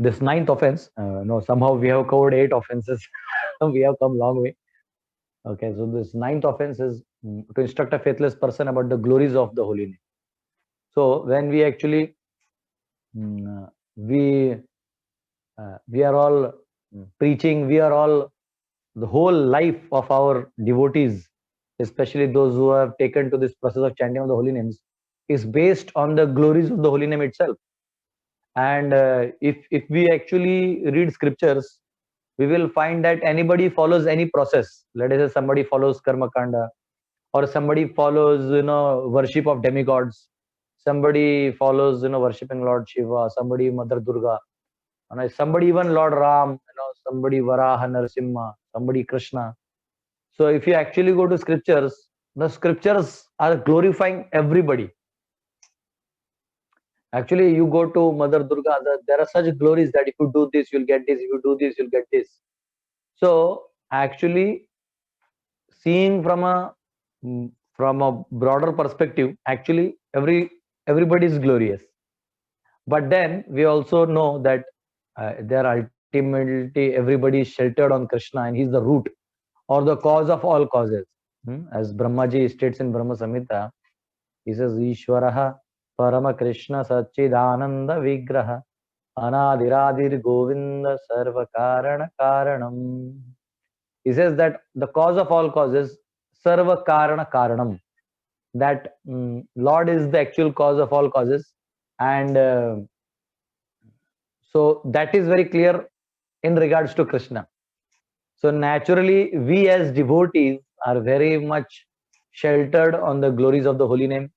this ninth offense, no, somehow we have covered 8 offenses. We have come long way. Okay, so this ninth offense is to instruct a faithless person about the glories of the holy name. So when we actually mm, we we are all preaching, we are all, the whole life of our devotees, especially those who have taken to this process of chanting of the holy names, is based on the glories of the holy name itself. And if we actually read scriptures, we will find that anybody follows any process. Let us say somebody follows karma kanda, or somebody follows worship of demigods, somebody follows worshipping Lord Shiva, somebody Mother Durga, and somebody even Lord Ram, somebody Varaha Narasimha, somebody Krishna. So if you actually go to scriptures, the scriptures are glorifying everybody. Actually, you go to Mother Durga, there are such glories that if you do this, you'll get this. If you do this, you'll get this. So actually, seeing from a broader perspective, actually everybody is glorious. But then we also know that there ultimately everybody is sheltered on Krishna, and he's the root or the cause of all causes. As Brahmaji states in Brahma Samhita, he says, Ishwaraha Parama Krishna Satchidananda Vigraha Anadiradir Govinda Sarva Karana Karanam. He says that the cause of all causes, Sarva Karana Karanam, that Lord is the actual cause of all causes. And so that is very clear in regards to Krishna. So naturally, we as devotees are very much sheltered on the glories of the holy name,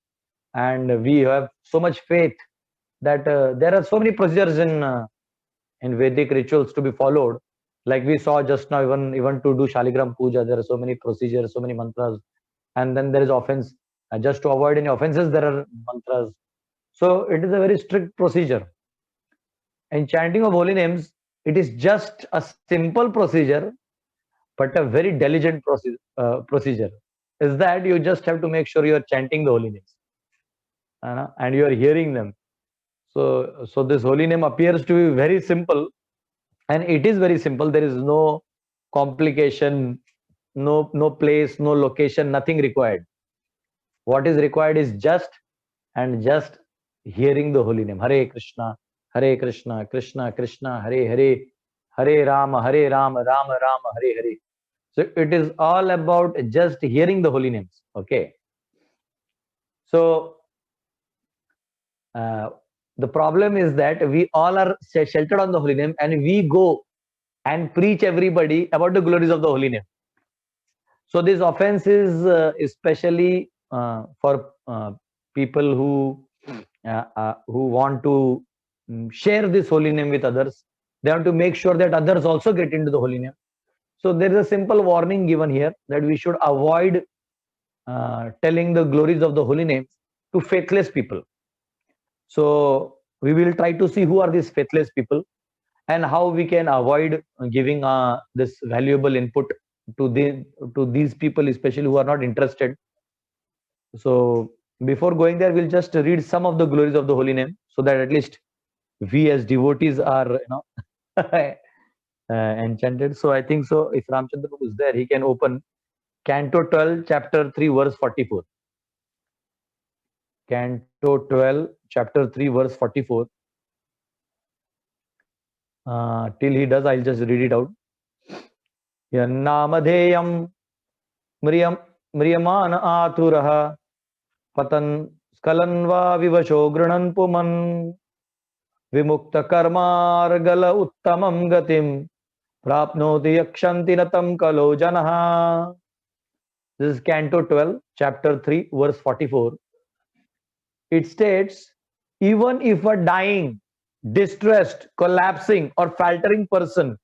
and we have so much faith that there are so many procedures in Vedic rituals to be followed. Like we saw just now, even to do Shaligram Puja, there are so many procedures, so many mantras, and then there is offense. Just to avoid any offenses, there are mantras. So it is a very strict procedure. In chanting of holy names, it is just a simple procedure, but a very diligent procedure. Is that you just have to make sure you are chanting the holy names, and you are hearing them. So this holy name appears to be very simple, and it is very simple. There is no complication, no place, no location, nothing required. What is required is just hearing the holy name. Hare Krishna, Hare Krishna, Krishna Krishna, Hare Hare, Hare Rama, Hare Rama, Rama Rama, Hare Hare. So it is all about just hearing the holy names. Okay. So uh, the problem is that we all are sheltered on the holy name, and we go and preach everybody about the glories of the holy name. So this offense is especially for people who want to share this holy name with others. They want to make sure that others also get into the holy name. So there is a simple warning given here that we should avoid telling the glories of the holy name to faithless people. So we will try to see who are these faithless people and how we can avoid giving this valuable input to these people, especially who are not interested. So before going there, we'll just read some of the glories of the holy name, so that at least we as devotees are enchanted. So I think so. If Ramchandra is there, he can open Canto 12, Chapter 3, verse 44. Canto 12, Chapter 3, verse 44. Till he does, I'll just read it out. Yannamadheyam म्रियमान आतुरः पतन स्खलन्वा विवशो गृणन् पुमन् विमुक्तकर्मार्गल उत्तमं गतिं प्राप्नोति यक्षन्ति न तं कलो जनः. This is Canto 12, Chapter 3, verse 44. It states, even if a dying, distressed, collapsing, or faltering person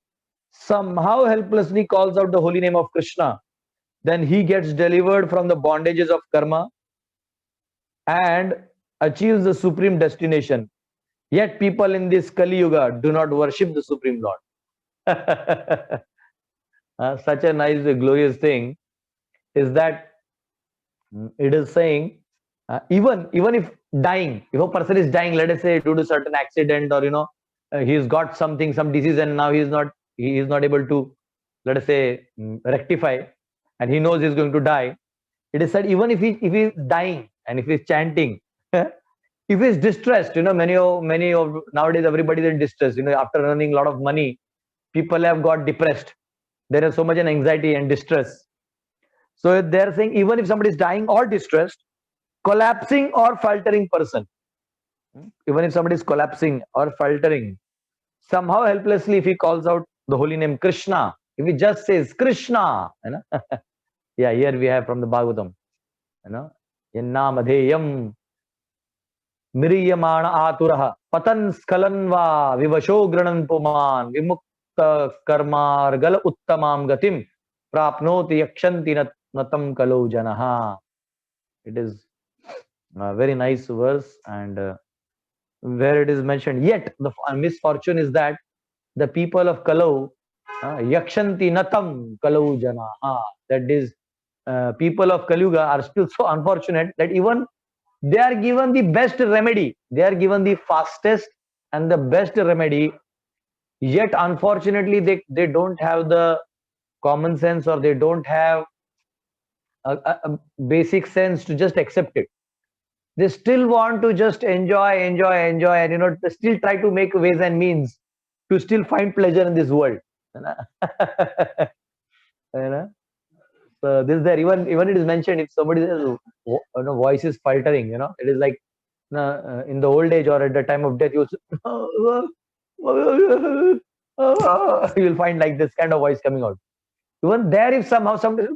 somehow helplessly calls out the holy name of Krishna, then he gets delivered from the bondages of karma and achieves the supreme destination. Yet people in this Kali Yuga do not worship the Supreme Lord. Such a nice, glorious thing is that it is saying, even if dying, if a person is dying, let us say due to certain accident or he's got something, some disease, and now he is not able to, let us say, rectify, and he knows he's going to die. It is said even if he is dying and if he's chanting, if he's distressed, many of nowadays everybody is in distress. After earning a lot of money, people have got depressed. There is so much an anxiety and distress. So they're saying even if somebody is dying or distressed, collapsing or faltering person, even if somebody is collapsing or faltering, somehow helplessly, if he calls out the holy name Krishna, if he just says Krishna, yeah, here we have from the Bhagavatam, Yannamadheyam Miriyamana Aturah Patan Skalanva Vivasho Granan Puman Vimukta Karmargal Uttamam Gatim Prapnoti Yakshanti Natam Kalau Janaha. It is a very nice verse, and where it is mentioned, yet the misfortune is that the people of Kalau, Yakshanti Natam Kalau Janaha, that is, people of Kalyuga are still so unfortunate that even they are given the best remedy, they are given the fastest and the best remedy, yet unfortunately they don't have the common sense, or they don't have a basic sense to just accept it. They still want to just enjoy, and they still try to make ways and means to still find pleasure in this world. So this there, even it is mentioned, if somebody says voice is faltering, it is like in the old age or at the time of death, you will find like this kind of voice coming out. Even there, if somehow somebody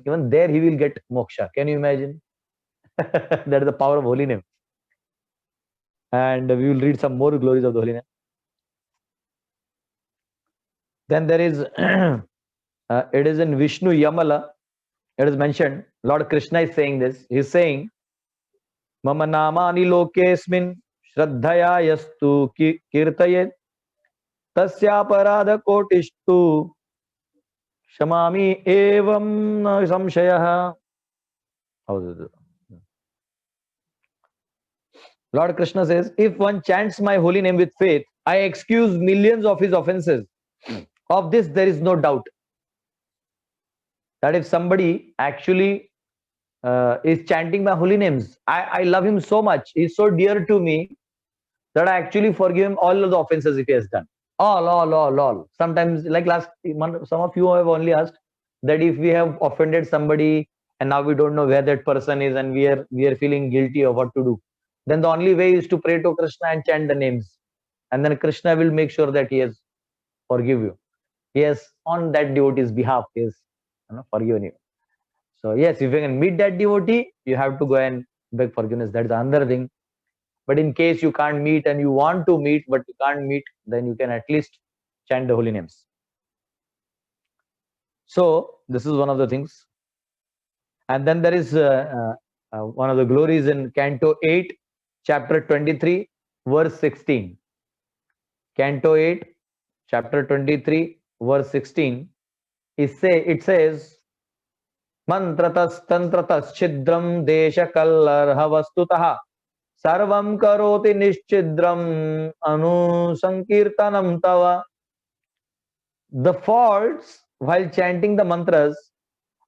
even there he will get moksha. Can you imagine? That is the power of holy name. And we will read some more glories of the holy name. Then there is it is in Vishnu Yamala, it is mentioned, Lord Krishna is saying this. He is saying, Mama namani lokesmin shraddhaya yastu kirtayet tasya parada kotishtu shamami evam samshayah. Lord Krishna says, if one chants my holy name with faith, I excuse millions of his offenses. Of this there is no doubt. That if somebody actually is chanting my holy names, I love him so much, he's so dear to me, that I actually forgive him all of the offenses if he has done. All. Sometimes, like last month, some of you have only asked that if we have offended somebody and now we don't know where that person is, and we are feeling guilty of what to do, then the only way is to pray to Krishna and chant the names, and then Krishna will make sure that he has forgive you. Yes, on that devotee's behalf, he has forgiven you. So yes, if you can meet that devotee, you have to go and beg forgiveness. That's another thing. But in case you can't meet and you want to meet but you can't meet, then you can at least chant the holy names. So this is one of the things. And then there is one of the glories in Canto 8, chapter 23, verse 16. Canto 8, chapter 23, verse 16. It says, Mantratas tantratas chidram desha kallarha vastutaha sarvam karoti nischidram anu sankirtanam tava. The faults while chanting the mantras,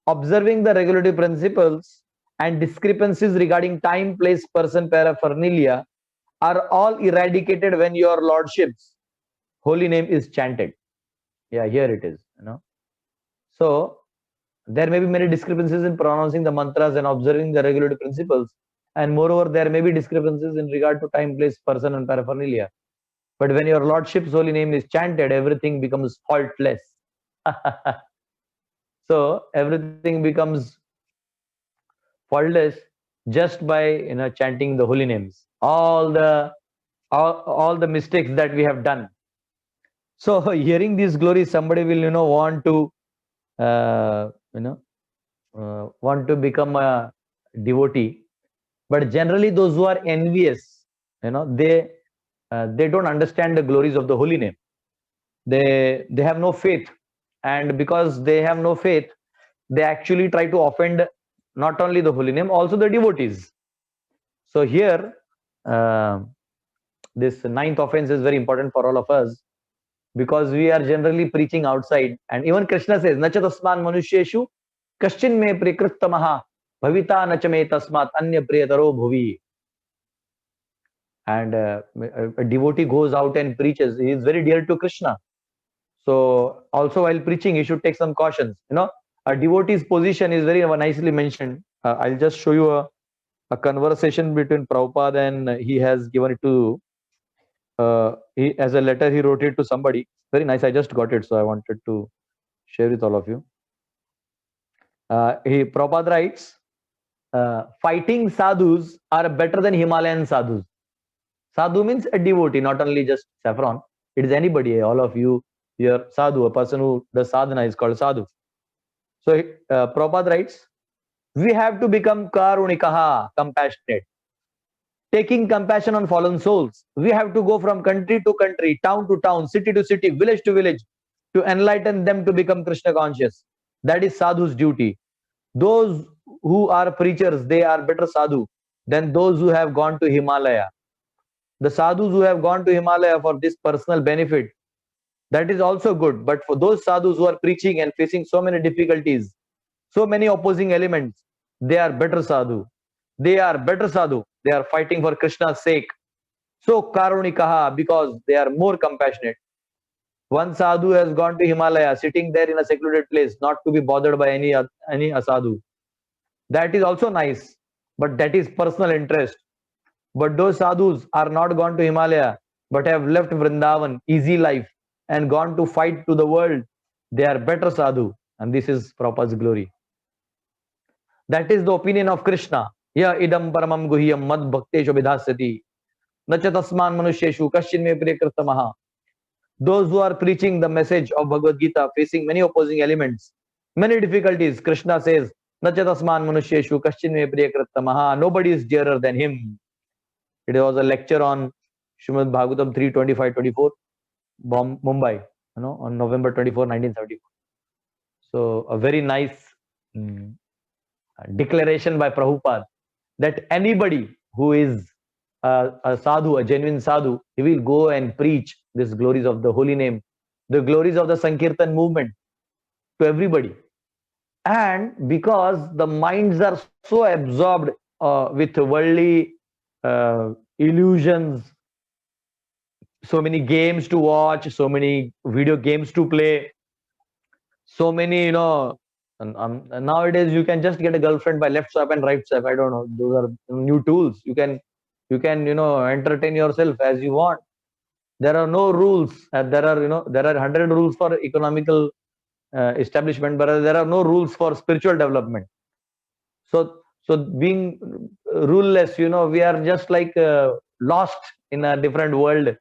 observing the regulative principles, and discrepancies regarding time, place, person, paraphernalia are all eradicated when your lordship's holy name is chanted. Yeah, here it is. So there may be many discrepancies in pronouncing the mantras and observing the regulative principles, and moreover there may be discrepancies in regard to time, place, person, and paraphernalia. But when your lordship's holy name is chanted, everything becomes faultless. So everything becomes faultless just by chanting the holy names. All the mistakes that we have done. So hearing these glories, somebody will want to want to become a devotee. But generally those who are envious, they don't understand the glories of the holy name. They have no faith, and because they have no faith, they actually try to offend not only the holy name, also the devotees. So here this ninth offense is very important for all of us, because we are generally preaching outside, and even Krishna says, Nacha tasman manusheshu kaschin me prikrittamaha bhavita nacha me tasmat anya priyataro bhuvi. And a devotee goes out and preaches, he is very dear to Krishna. So also while preaching, he should take some cautions. A devotee's position is very nicely mentioned. I'll just show you a conversation between Prabhupada, and he has given it to, he, as a letter, he wrote it to somebody. Very nice. I just got it, so I wanted to share with all of you. Prabhupada writes, fighting sadhus are better than Himalayan sadhus. Sadhu means a devotee, not only just saffron. It is anybody, all of you. Your sadhu, a person who does sadhana, is called sadhu. So Prabhupada writes, we have to become karunikaha, compassionate. Taking compassion on fallen souls. We have to go from country to country, town to town, city to city, village to village, to enlighten them to become Krishna conscious. That is sadhu's duty. Those who are preachers, they are better sadhu than those who have gone to Himalaya. The sadhus who have gone to Himalaya for this personal benefit, that is also good. But for those sadhus who are preaching and facing so many difficulties, so many opposing elements, they are better sadhu. They are better sadhu. They are fighting for Krishna's sake. So karunikaha, because they are more compassionate. One sadhu has gone to Himalaya, sitting there in a secluded place, not to be bothered by any asadhu. That is also nice, but that is personal interest. But those sadhus are not gone to Himalaya, but have left Vrindavan, easy life, and gone to fight to the world. They are better sadhu, and this is Prabhupada's glory. That is the opinion of Krishna. Ya idam paramam guhyam mad bhakteshu vidhasyati. Nacha tasman manusheshu kaschin me priyakritamaha. Those who are preaching the message of Bhagavad Gita, facing many opposing elements, many difficulties, Krishna says, Nacha tasman manusheshu kaschin me priyakritamaha. Nobody is dearer than him. It was a lecture on Srimad Bhagavatam 3:25-24, Mumbai, on November 24, 1974. So a very nice declaration by Prabhupada that anybody who is a sadhu, a genuine sadhu, he will go and preach these glories of the holy name, the glories of the Sankirtan movement to everybody. And because the minds are so absorbed with worldly illusions, so many games to watch, so many video games to play, so many, nowadays you can just get a girlfriend by left swipe and right swipe. I don't know, those are new tools. You can entertain yourself as you want. There are no rules. There are 100 rules for economical establishment, but there are no rules for spiritual development. So being ruleless, we are just like lost in a different world,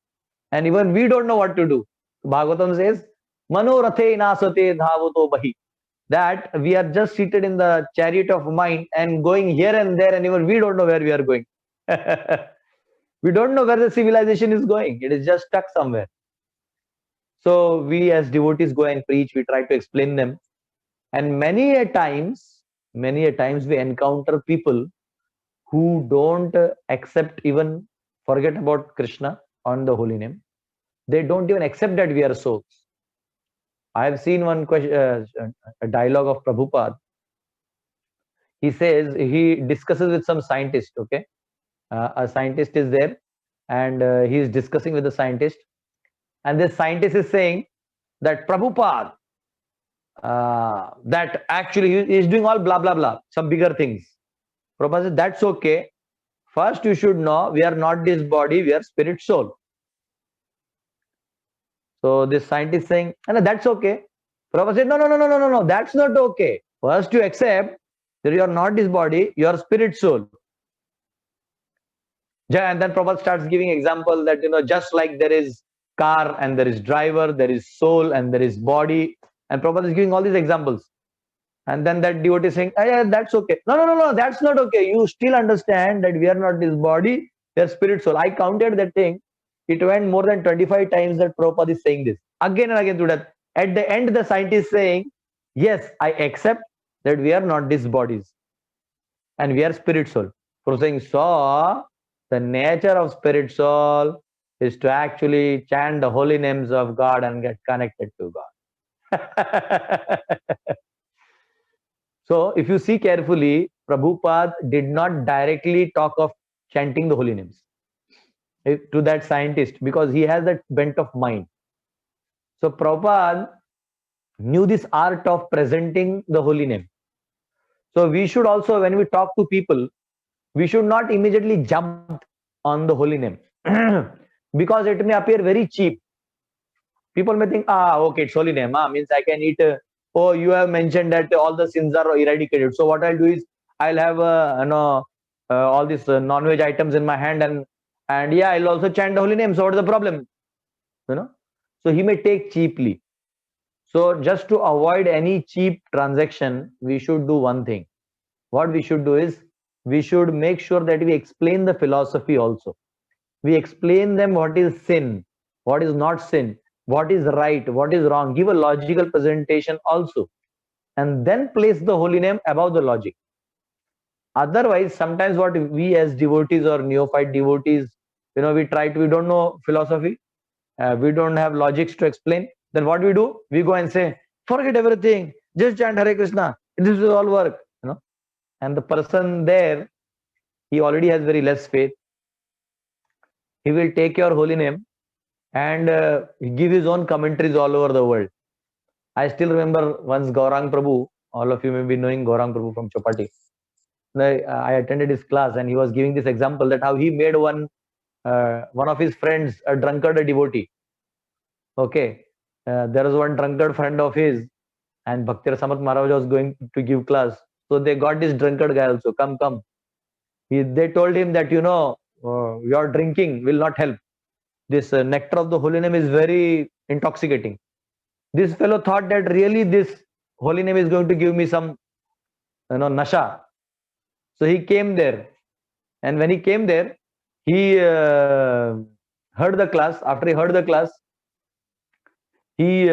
and even we don't know what to do. Bhagavatam says, Manorathe nasate dhavato bahi. That we are just seated in the chariot of mind and going here and there, and even we don't know where we are going. We don't know where the civilization is going. It is just stuck somewhere. So we as devotees go and preach, we try to explain them. And many a times we encounter people who don't accept, even forget about Krishna on the holy name. They don't even accept that we are souls. I have seen one question, a dialogue of Prabhupada. He says, he discusses with some scientist, okay? A scientist is there, and he is discussing with the scientist. And this scientist is saying that Prabhupada, that actually he is doing all blah, blah, blah, some bigger things. Prabhupada says, that's okay. First, you should know we are not this body, we are spirit soul. So this scientist saying, no, that's okay. Prabhupada said, no, that's not okay. First, you accept that you are not this body, you are spirit soul. And then Prabhupada starts giving example that, just like there is car and there is driver, there is soul and there is body. And Prabhupada is giving all these examples. And then that devotee is saying, yeah, that's okay. No, that's not okay. You still understand that we are not this body, we are spirit soul. I counted that thing. It went more than 25 times that Prabhupada is saying this. Again and again to that. At the end, the scientist is saying, yes, I accept that we are not these bodies. And we are spirit soul. Prabhupada saying, so the nature of spirit soul is to actually chant the holy names of God and get connected to God. So if you see carefully, Prabhupada did not directly talk of chanting the holy names to that scientist because he has that bent of mind. So Prabhupada knew this art of presenting the holy name. So we should also, when we talk to people, we should not immediately jump on the holy name because it may appear very cheap. People may think, okay, it's holy name. Means I can eat. Oh, you have mentioned that all the sins are eradicated. So what I'll do is I'll have all these non-veg items in my hand and yeah, I'll also chant the holy name. So what's the problem? So he may take cheaply. So just to avoid any cheap transaction, we should do one thing. What we should do is we should make sure that we explain the philosophy also. We explain them what is sin, what is not sin, what is right, what is wrong. Give a logical presentation also. And then place the holy name above the logic. Otherwise, sometimes what we as devotees or neophyte devotees, we don't know philosophy. We don't have logics to explain. Then what we do? We go and say, forget everything, just chant Hare Krishna. This will all work. And the person there, he already has very less faith. He will take your holy name and give his own commentaries all over the world. I still remember once Gaurang Prabhu, all of you may be knowing Gaurang Prabhu from Chopati. I attended his class and he was giving this example that how he made one of his friends a drunkard, a devotee. Okay, there was one drunkard friend of his and Bhakti Rasamrita Maharaj was going to give class. So they got this drunkard guy also, come. They told him that, your drinking will not help. This nectar of the holy name is very intoxicating. This fellow thought that really this holy name is going to give me some, nasha. So he came there. And when he came there, he heard the class. After he heard the class, he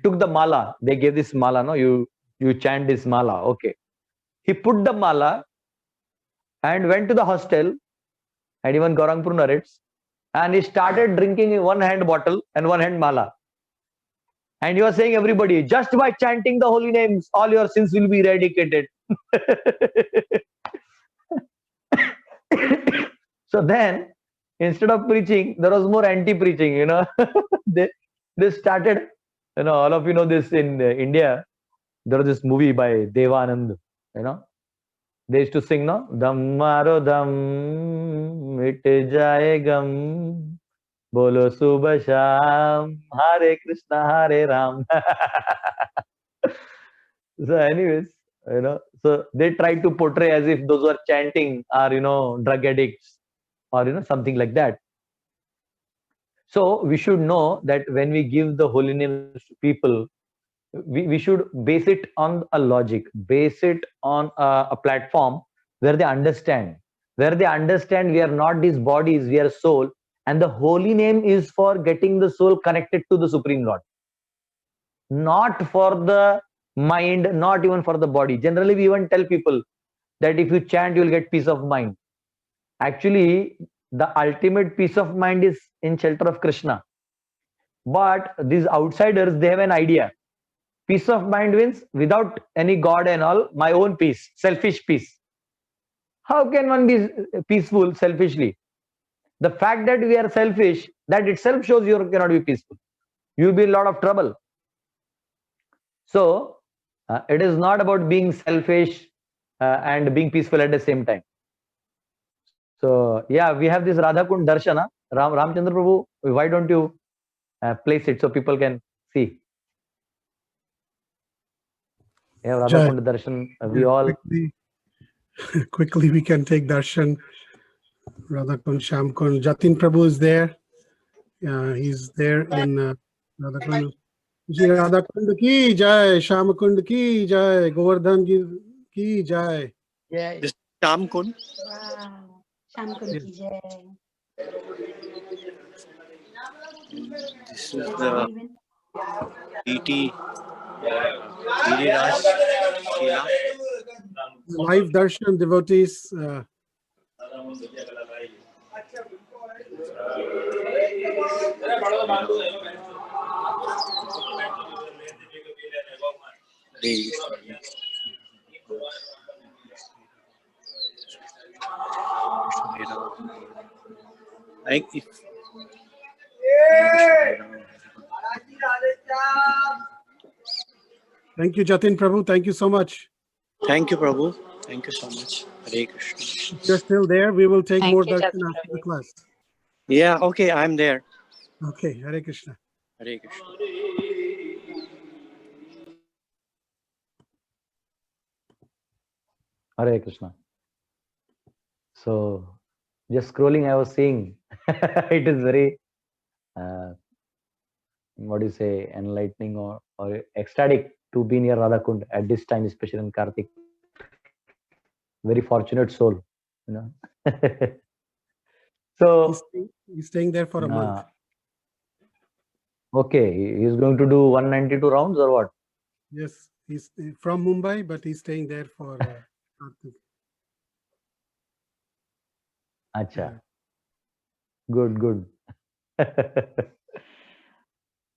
took the mala. They gave this mala, no? You chant this mala. Okay. He put the mala and went to the hostel, and even Gaurangpur narrates, and he started drinking in one hand bottle and one hand mala. And he was saying, everybody, just by chanting the holy names, all your sins will be eradicated. So then, instead of preaching, there was more anti-preaching, they started, all of you know this in India, there was this movie by Devanand, they used to sing, no? Dam maro dam, mit jaye gam, bolo subha sham, Hare Krishna, Hare Ram. So anyways, so they try to portray as if those who are chanting are, drug addicts or, something like that. So we should know that when we give the holy names to people, we should base it on a logic, base it on a platform where they understand we are not these bodies, we are soul, and the holy name is for getting the soul connected to the Supreme Lord, not for the mind, not even for the body. Generally, we even tell people that if you chant, you will get peace of mind. Actually, the ultimate peace of mind is in shelter of Krishna. But these outsiders, they have an idea. Peace of mind means without any God and all, my own peace, selfish peace. How can one be peaceful selfishly? The fact that we are selfish, that itself shows you cannot be peaceful. You will be in a lot of trouble. So, it is not about being selfish and being peaceful at the same time. So, yeah, we have this Radhakund Darshana. Ramchandra Prabhu, why don't you place it so people can see? Yeah, Radhakund Darshan. We all quickly we can take darshan. Radhakund, Shamkund. Jatin Prabhu is there. He's there in Radhakund. Radhakund ki jai, Shamkund ki jai, Govardhan ki jai. Yeah. This is Shamkund. Wow. Shamkund ki jai. This is the DT Giriraj Sheila. Live darshan devotees. Like if Thank you, Jatin Prabhu. Thank you so much. Thank you, Prabhu. Thank you so much. Hare Krishna. If you're still there, we will take Thank more you, darshan Jatin after the Prabhu. class. Yeah, okay, I'm there. Okay, Hare Krishna. Hare Krishna. Hare Krishna. So, just scrolling, I was seeing it is very, what do you say, enlightening or ecstatic to be near Radha Kund at this time, especially in Kartik. Very fortunate soul, you know. So, He's staying there for a month. okay, he is going to do 192 rounds or what? Yes, he's from Mumbai, but he's staying there for Kartik. Acha. Good, good.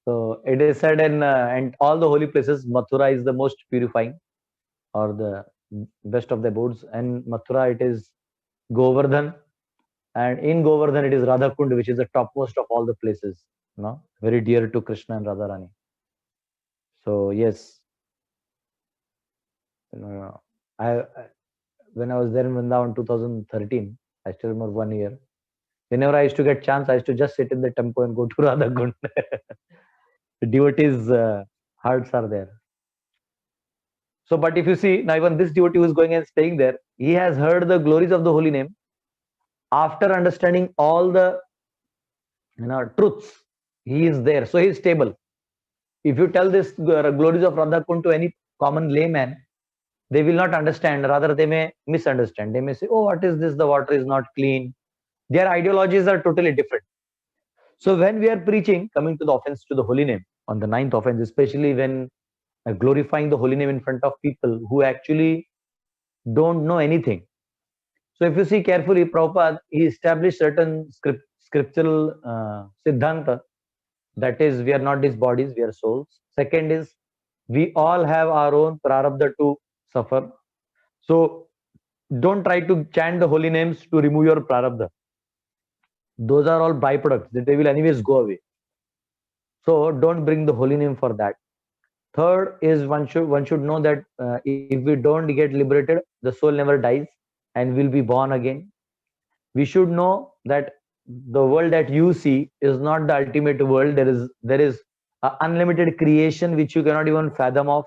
So it is said in and all the holy places, Mathura is the most purifying or the best of the abodes, and Mathura it is Govardhan, and in Govardhan it is Radha Kund, which is the topmost of all the places, you know, very dear to Krishna and Radharani. So yes, I when I was there in Vrindavan 2013, I still remember 1 year. Whenever I used to get chance, I used to just sit in the temple and go to Radha Kund. The devotees' hearts are there. So, but if you see now, even this devotee who is going and staying there, he has heard the glories of the holy name. After understanding all the truths, he is there. So he is stable. If you tell this glories of Radha Kund to any common layman, they will not understand. Rather, they may misunderstand. They may say, "Oh, what is this? The water is not clean." Their ideologies are totally different. So when we are preaching, coming to the offense to the holy name, on the 9th offense, especially when glorifying the holy name in front of people who actually don't know anything. So if you see carefully, Prabhupada, he established certain scriptural siddhanta. That is, we are not these bodies, we are souls. Second is, we all have our own prarabdha to suffer. So don't try to chant the holy names to remove your prarabdha. Those are all byproducts that they will anyways go away. So don't bring the holy name for that. Third is one should know that if we don't get liberated, the soul never dies and will be born again. We should know that the world that you see is not the ultimate world. There is a unlimited creation which you cannot even fathom of.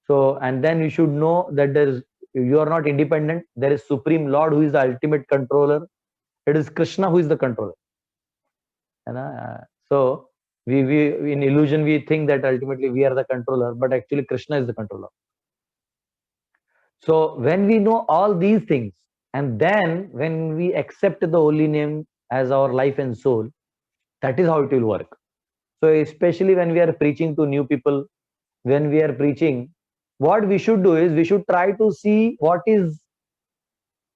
So and then you should know that you are not independent. There is Supreme Lord who is the ultimate controller. It is Krishna who is the controller. So we in illusion we think that ultimately we are the controller, but actually Krishna is the controller. So when we know all these things, and then when we accept the holy name as our life and soul, that is how it will work. So especially when we are preaching to new people, when we are preaching, what we should do is we should try to see what is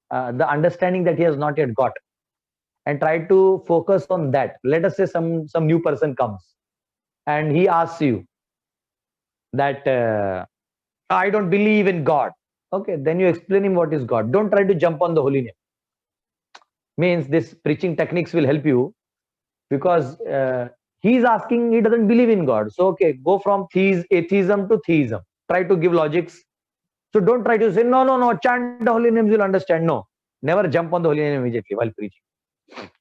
the understanding that he has not yet got, and try to focus on that. Let us say some new person comes and he asks you that I don't believe in God. Okay, then you explain him what is God. Don't try to jump on the holy name. Means this preaching techniques will help you, because he's asking, he doesn't believe in God. So okay, go from atheism to theism. Try to give logics. So don't try to say no, chant the holy names, you'll understand. No, never jump on the holy name immediately while preaching.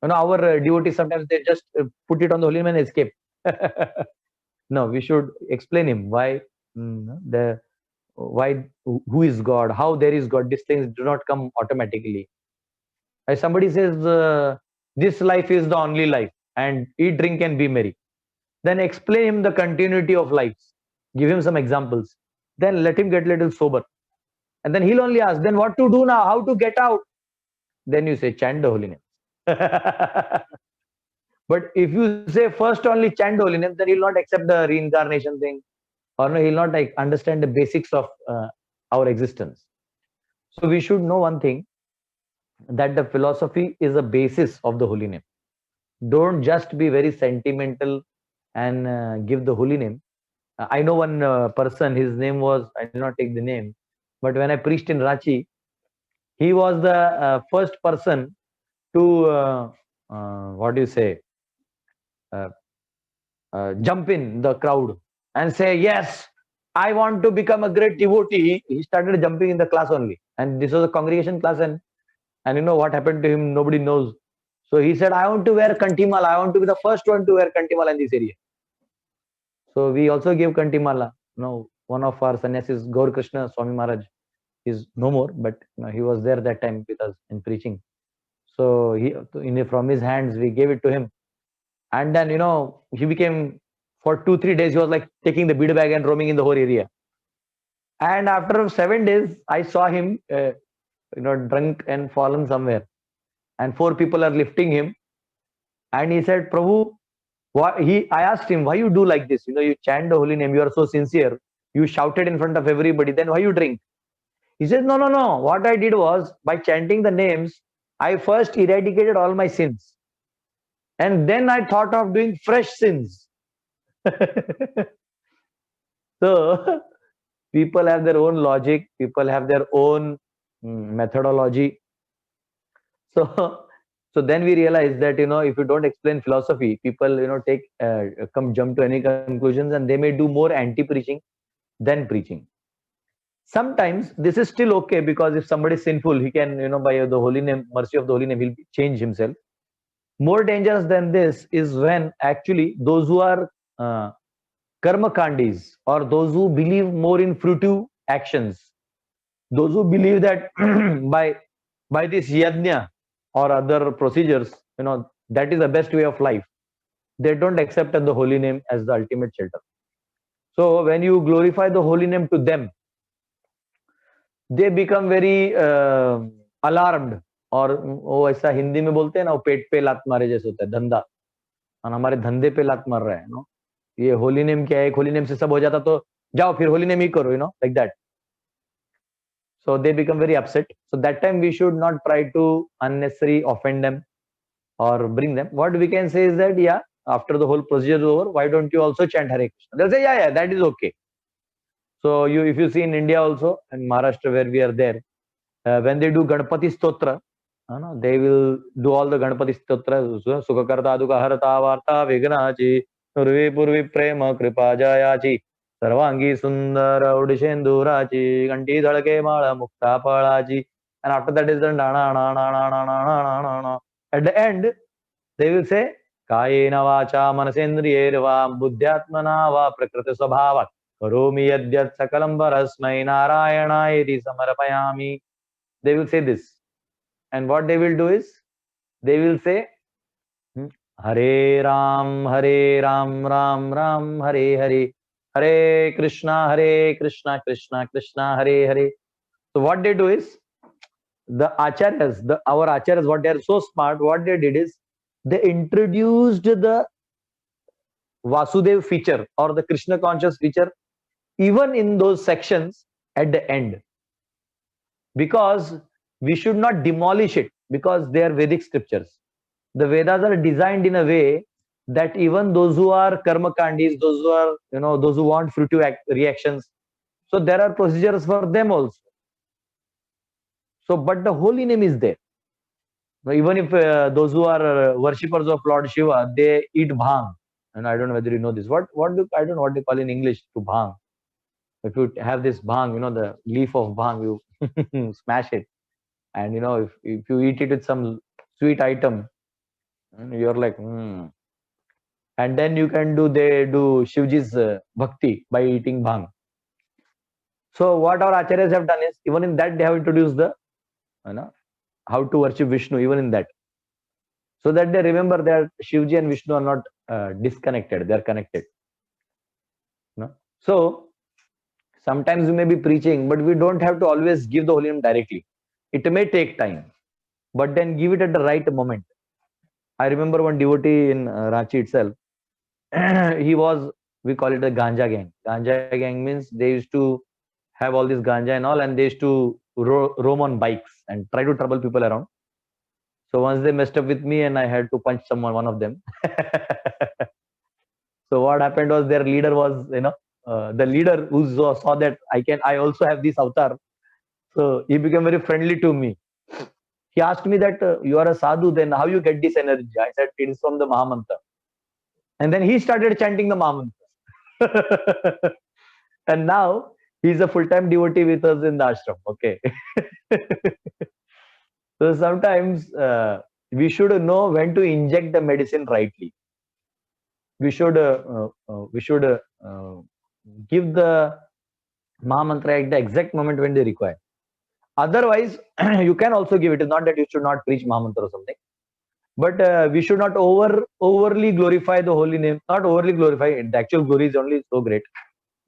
Our devotees sometimes they just put it on the holy name and escape. No, we should explain him why who is God, how there is God. These things do not come automatically. If somebody says this life is the only life and eat, drink and be merry, then explain him the continuity of lives. Give him some examples. Then let him get a little sober. And then he'll only ask, then what to do now? How to get out? Then you say, chant the holy name. But if you say first only chant the holy name, then he'll not accept the reincarnation thing, or no, he'll not understand the basics of our existence. So we should know one thing, that the philosophy is a basis of the holy name. Don't just be very sentimental and give the holy name. I know one person, his name was, I did not take the name, but when I preached in Ranchi, he was the first person to, what do you say, uh, jump in the crowd and say, yes, I want to become a great devotee. He started jumping in the class only. And this was a congregation class, and you know what happened to him? Nobody knows. So he said, I want to wear Kantimala. I want to be the first one to wear Kantimala in this area. So we also gave Kantimala. No, one of our sannyasis, Gaur Krishna Swami Maharaj, is no more, but he was there that time with us in preaching. So from his hands, we gave it to him. And then, he became, for 2-3 days, he was like taking the bead bag and roaming in the whole area. And after 7 days, I saw him, drunk and fallen somewhere. And 4 people are lifting him. And he said, Prabhu, I asked him, why you do like this? You chant the holy name, you are so sincere. You shouted in front of everybody, then why you drink? He says, no. What I did was, by chanting the names, I first eradicated all my sins. And then I thought of doing fresh sins. So, people have their own logic, people have their own methodology. So then we realize that, if you don't explain philosophy, people, jump to any conclusions, and they may do more anti-preaching than preaching. Sometimes this is still okay, because if somebody is sinful, he can, by the holy name, mercy of the holy name, he'll change himself. More dangerous than this is when actually those who are karma kandis, or those who believe more in fruitive actions, those who believe that by this yajna or other procedures, that is the best way of life, they don't accept the holy name as the ultimate shelter. So when you glorify the holy name to them, they become very alarmed. और वो ऐसा हिंदी में बोलते हैं ना, वो पेट पे लात मारे जैसे होता है, धंधा, और हमारे धंधे पे लात मार रहा है, ये होली नेम क्या है, एक होली नेम से सब हो जाता, तो जाओ फिर होली नेम ही करो, like that. So they become very upset. So that time we should not try to unnecessarily offend them or bring them. What we can say is that, yeah, after the whole procedure is over, why don't you also chant Hare Krishna? They'll say, yeah, that is okay. So if you see in India also, in Maharashtra where we are there, when they do Ganpati Stotra, they will do all the Ganpati Stotra, Sukhakarta, Dukha Harta, Varta, Vignachi, Urvi Purvi Prema, Kripa Jayachi, Sarvangi Sundara, Udishendurachi, Ganti Dhalke Mala, Mukta Palachi, and after that is the na na na na na na na na na. At the end, they will say, Kayena Vacha Manasendriyerva, Buddhyatmana Va Prakriti Swabhavat, Karomi Yadyat Sakalam Parasmai Narayana Iti Samarapayami. They will say this. And what they will do is, they will say, Hare Ram, Ram Ram, Hare Hare, Hare Krishna, Krishna Krishna, Hare Hare. So what they do is, the acharyas, our acharyas, what they are so smart, what they did is, they introduced the Vasudev feature or the Krishna conscious feature even in those sections at the end. Because we should not demolish it, because they are Vedic scriptures. The Vedas are designed in a way that even those who are karma kandis, those who are, those who want fruitive reactions, so there are procedures for them also. So, but the holy name is there. Even if those who are worshippers of Lord Shiva, they eat bhang. And I don't know whether you know this. I don't know what they call in English to bhang. If you have this bhang, the leaf of bhang, you smash it. And if you eat it with some sweet item, you're like, And then you can they do Shivji's bhakti by eating bhang. So what our acharyas have done is, even in that they have introduced the, how to worship Vishnu, even in that. So that they remember that Shivji and Vishnu are not disconnected, they are connected. So sometimes we may be preaching, but we don't have to always give the holy name directly. It may take time, but then give it at the right moment. I remember one devotee in Ranchi itself. He was, we call it a ganja gang. Ganja gang means they used to have all this ganja and all, and they used to roam on bikes and try to trouble people around. So once they messed up with me and I had to punch someone, one of them. So what happened was their leader was, the leader who saw that I also have this avatar. So he became very friendly to me. He asked me that you are a sadhu, then how you get this energy? I said it is from the Mahamantra. And then he started chanting the Mahamantra. And now he's a full-time devotee with us in the ashram. Okay. So sometimes we should know when to inject the medicine rightly. We should give the Mahamantra at the exact moment when they require. Otherwise, you can also give it. It's not that you should not preach Mahamantra or something. But we should not overly glorify the holy name. Not overly glorify it. The actual glory is only so great.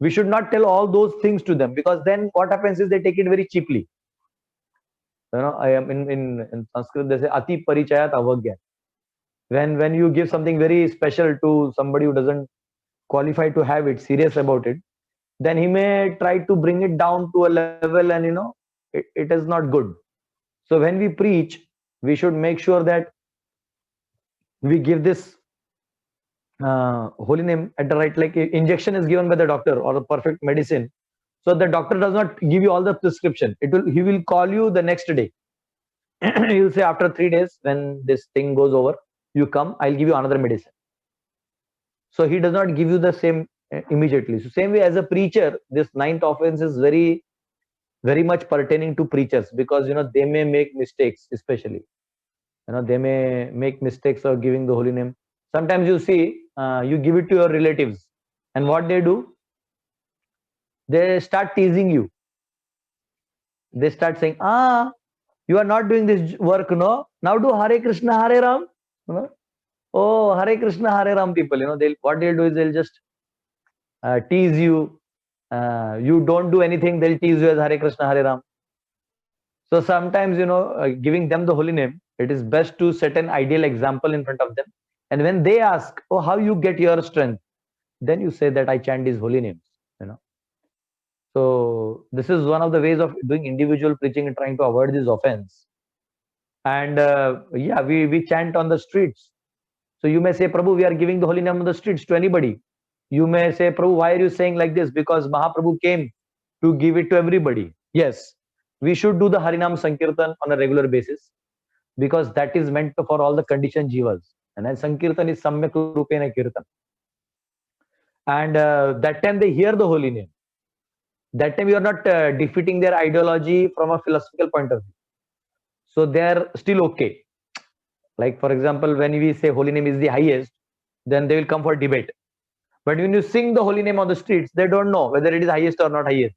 We should not tell all those things to them, because then what happens is they take it very cheaply. I am in Sanskrit they say ati parichayat avagya. When you give something very special to somebody who doesn't qualify to have it, serious about it, then he may try to bring it down to a level, and it is not good. So when we preach, we should make sure that we give this holy name at the right, like injection is given by the doctor or a perfect medicine. So the doctor does not give you all the prescription. He will call you the next day. He will say after 3 days, when this thing goes over, you come, I'll give you another medicine. So he does not give you the same immediately. So same way as a preacher, this 9th offense is very, very much pertaining to preachers, because they may make mistakes, especially. They may make mistakes of giving the holy name. Sometimes you see, you give it to your relatives, and what they do, they start teasing you. They start saying, you are not doing this work, no? Now do Hare Krishna, Hare Ram. Oh, Hare Krishna, Hare Ram people, what they'll do is they'll just tease you. You don't do anything, they'll tease you as Hare Krishna, Hare Ram. So sometimes, giving them the holy name, it is best to set an ideal example in front of them. And when they ask, oh, how you get your strength? Then you say that I chant these holy names, So this is one of the ways of doing individual preaching and trying to avoid this offense. And we chant on the streets. So you may say, Prabhu, we are giving the holy name on the streets to anybody. You may say, Prabhu, why are you saying like this? Because Mahaprabhu came to give it to everybody. Yes, we should do the Harinam Sankirtan on a regular basis, because that is meant for all the conditioned jivas. And then Sankirtan is Samyak Rupena Kirtan. And that time they hear the holy name. That time you are not defeating their ideology from a philosophical point of view. So they are still okay. Like, for example, when we say holy name is the highest, then they will come for debate. But when you sing the holy name on the streets, they don't know whether it is highest or not highest.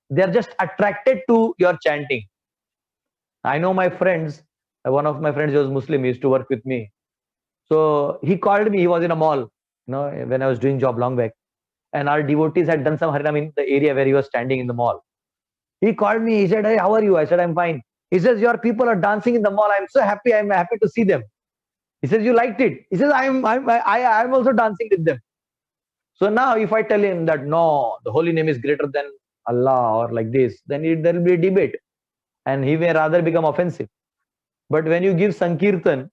They are just attracted to your chanting. I know my friends, one of my friends was Muslim, he used to work with me. So he called me, he was in a mall, when I was doing job long back. And our devotees had done some Harinam in the area where he was standing in the mall. He called me, he said, hey, how are you? I said, I'm fine. He says, your people are dancing in the mall. I'm so happy. I'm happy to see them. He says, you liked it. He says, I'm also dancing with them. So now if I tell him that, no, the holy name is greater than Allah or like this, then there will be a debate. And he may rather become offensive. But when you give Sankirtan,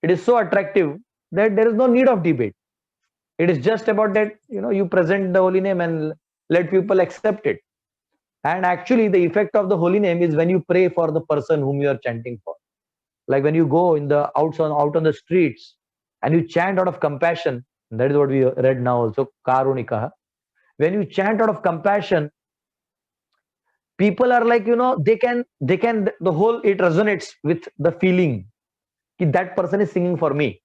it is so attractive that there is no need of debate. It is just about that, you present the holy name and let people accept it. And actually the effect of the holy name is when you pray for the person whom you are chanting for. Like when you go out on the streets and you chant out of compassion, that is what we read now also, Karunika. When you chant out of compassion, people are like, it resonates with the feeling that person is singing for me.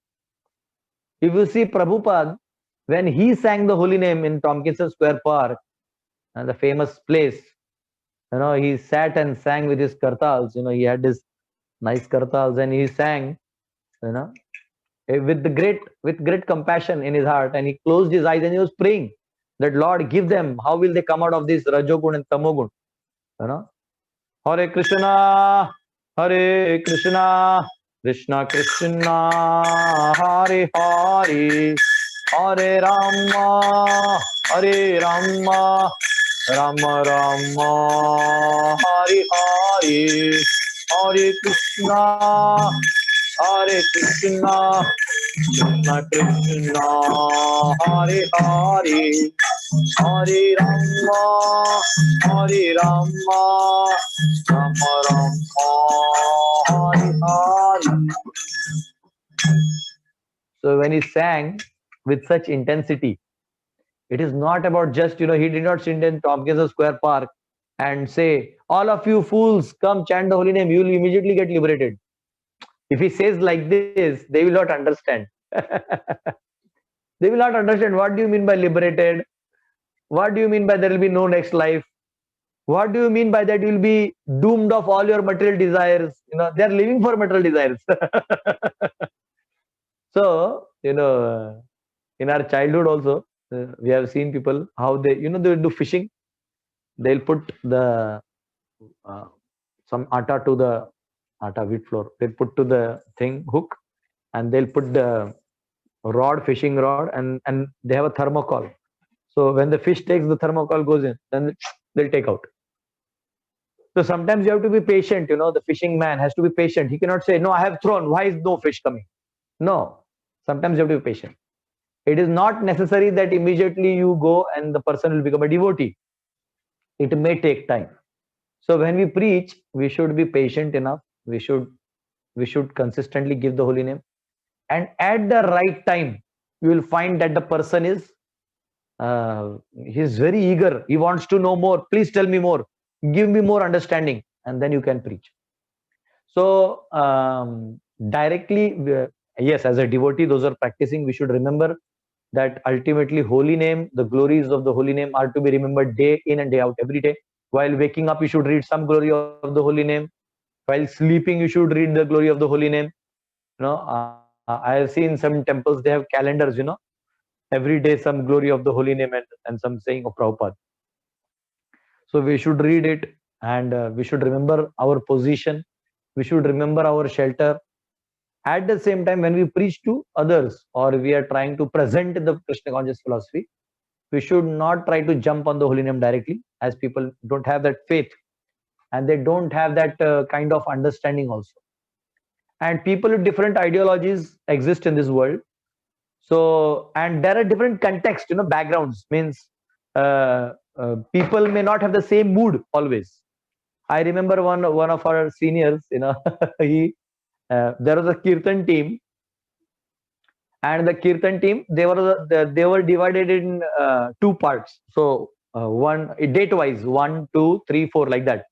If you see Prabhupada, when he sang the holy name in Tompkinson Square Park, the famous place, he sat and sang with his kartals. He had this nice kartals and he sang, with great compassion in his heart, and he closed his eyes and he was praying that Lord, give them. How will they come out of this Rajogun and Tamogun? Hare Krishna, Krishna Krishna, Hare Hare, Hare Rama, Rama Rama, Hare Hare, Hare Krishna, Hare Krishna, Krishna Krishna, Hare Hare, Hare Rama, Hare Rama, Rama Rama, Hare Hare. So when he sang with such intensity, it is not about just, he did not sit in Tompkins Square Park and say, all of you fools, come chant the holy name, you will immediately get liberated. If he says like this, they will not understand. They will not understand what do you mean by liberated? What do you mean by there will be no next life? What do you mean by that you will be doomed of all your material desires? They are living for material desires. So, in our childhood also, we have seen people how they do fishing. They'll put the some atta to the wheat flour. They'll put to the thing hook, and they'll put the rod, fishing rod, and they have a thermocol. So when the fish takes, the thermocol goes in, then they'll take out. So sometimes you have to be patient. The fishing man has to be patient. He cannot say, no, I have thrown, why is no fish coming? No, sometimes you have to be patient. It is not necessary that immediately you go and the person will become a devotee. It may take time. So when we preach, we should be patient enough. We should consistently give the holy name, and at the right time you will find that the person is he's very eager. He wants to know more. Please tell me more. Give me more understanding, and then you can preach. So directly, yes, as a devotee, those are practicing, we should remember that ultimately holy name, the glories of the holy name are to be remembered day in and day out, every day. While waking up, you should read some glory of the holy name. While sleeping, you should read the glory of the holy name. I have seen some temples, they have calendars, every day some glory of the holy name and some saying of Prabhupada. So we should read it, and we should remember our position. We should remember our shelter. At the same time, when we preach to others or we are trying to present the Krishna conscious philosophy, we should not try to jump on the holy name directly, as people don't have that faith and they don't have that kind of understanding also. And people with different ideologies exist in this world. So, and there are different contexts, backgrounds, means people may not have the same mood always. I remember one of our seniors, he there was a kirtan team, and the kirtan team, they were divided in two parts. So one date wise, 1, 2, 3, 4, like that.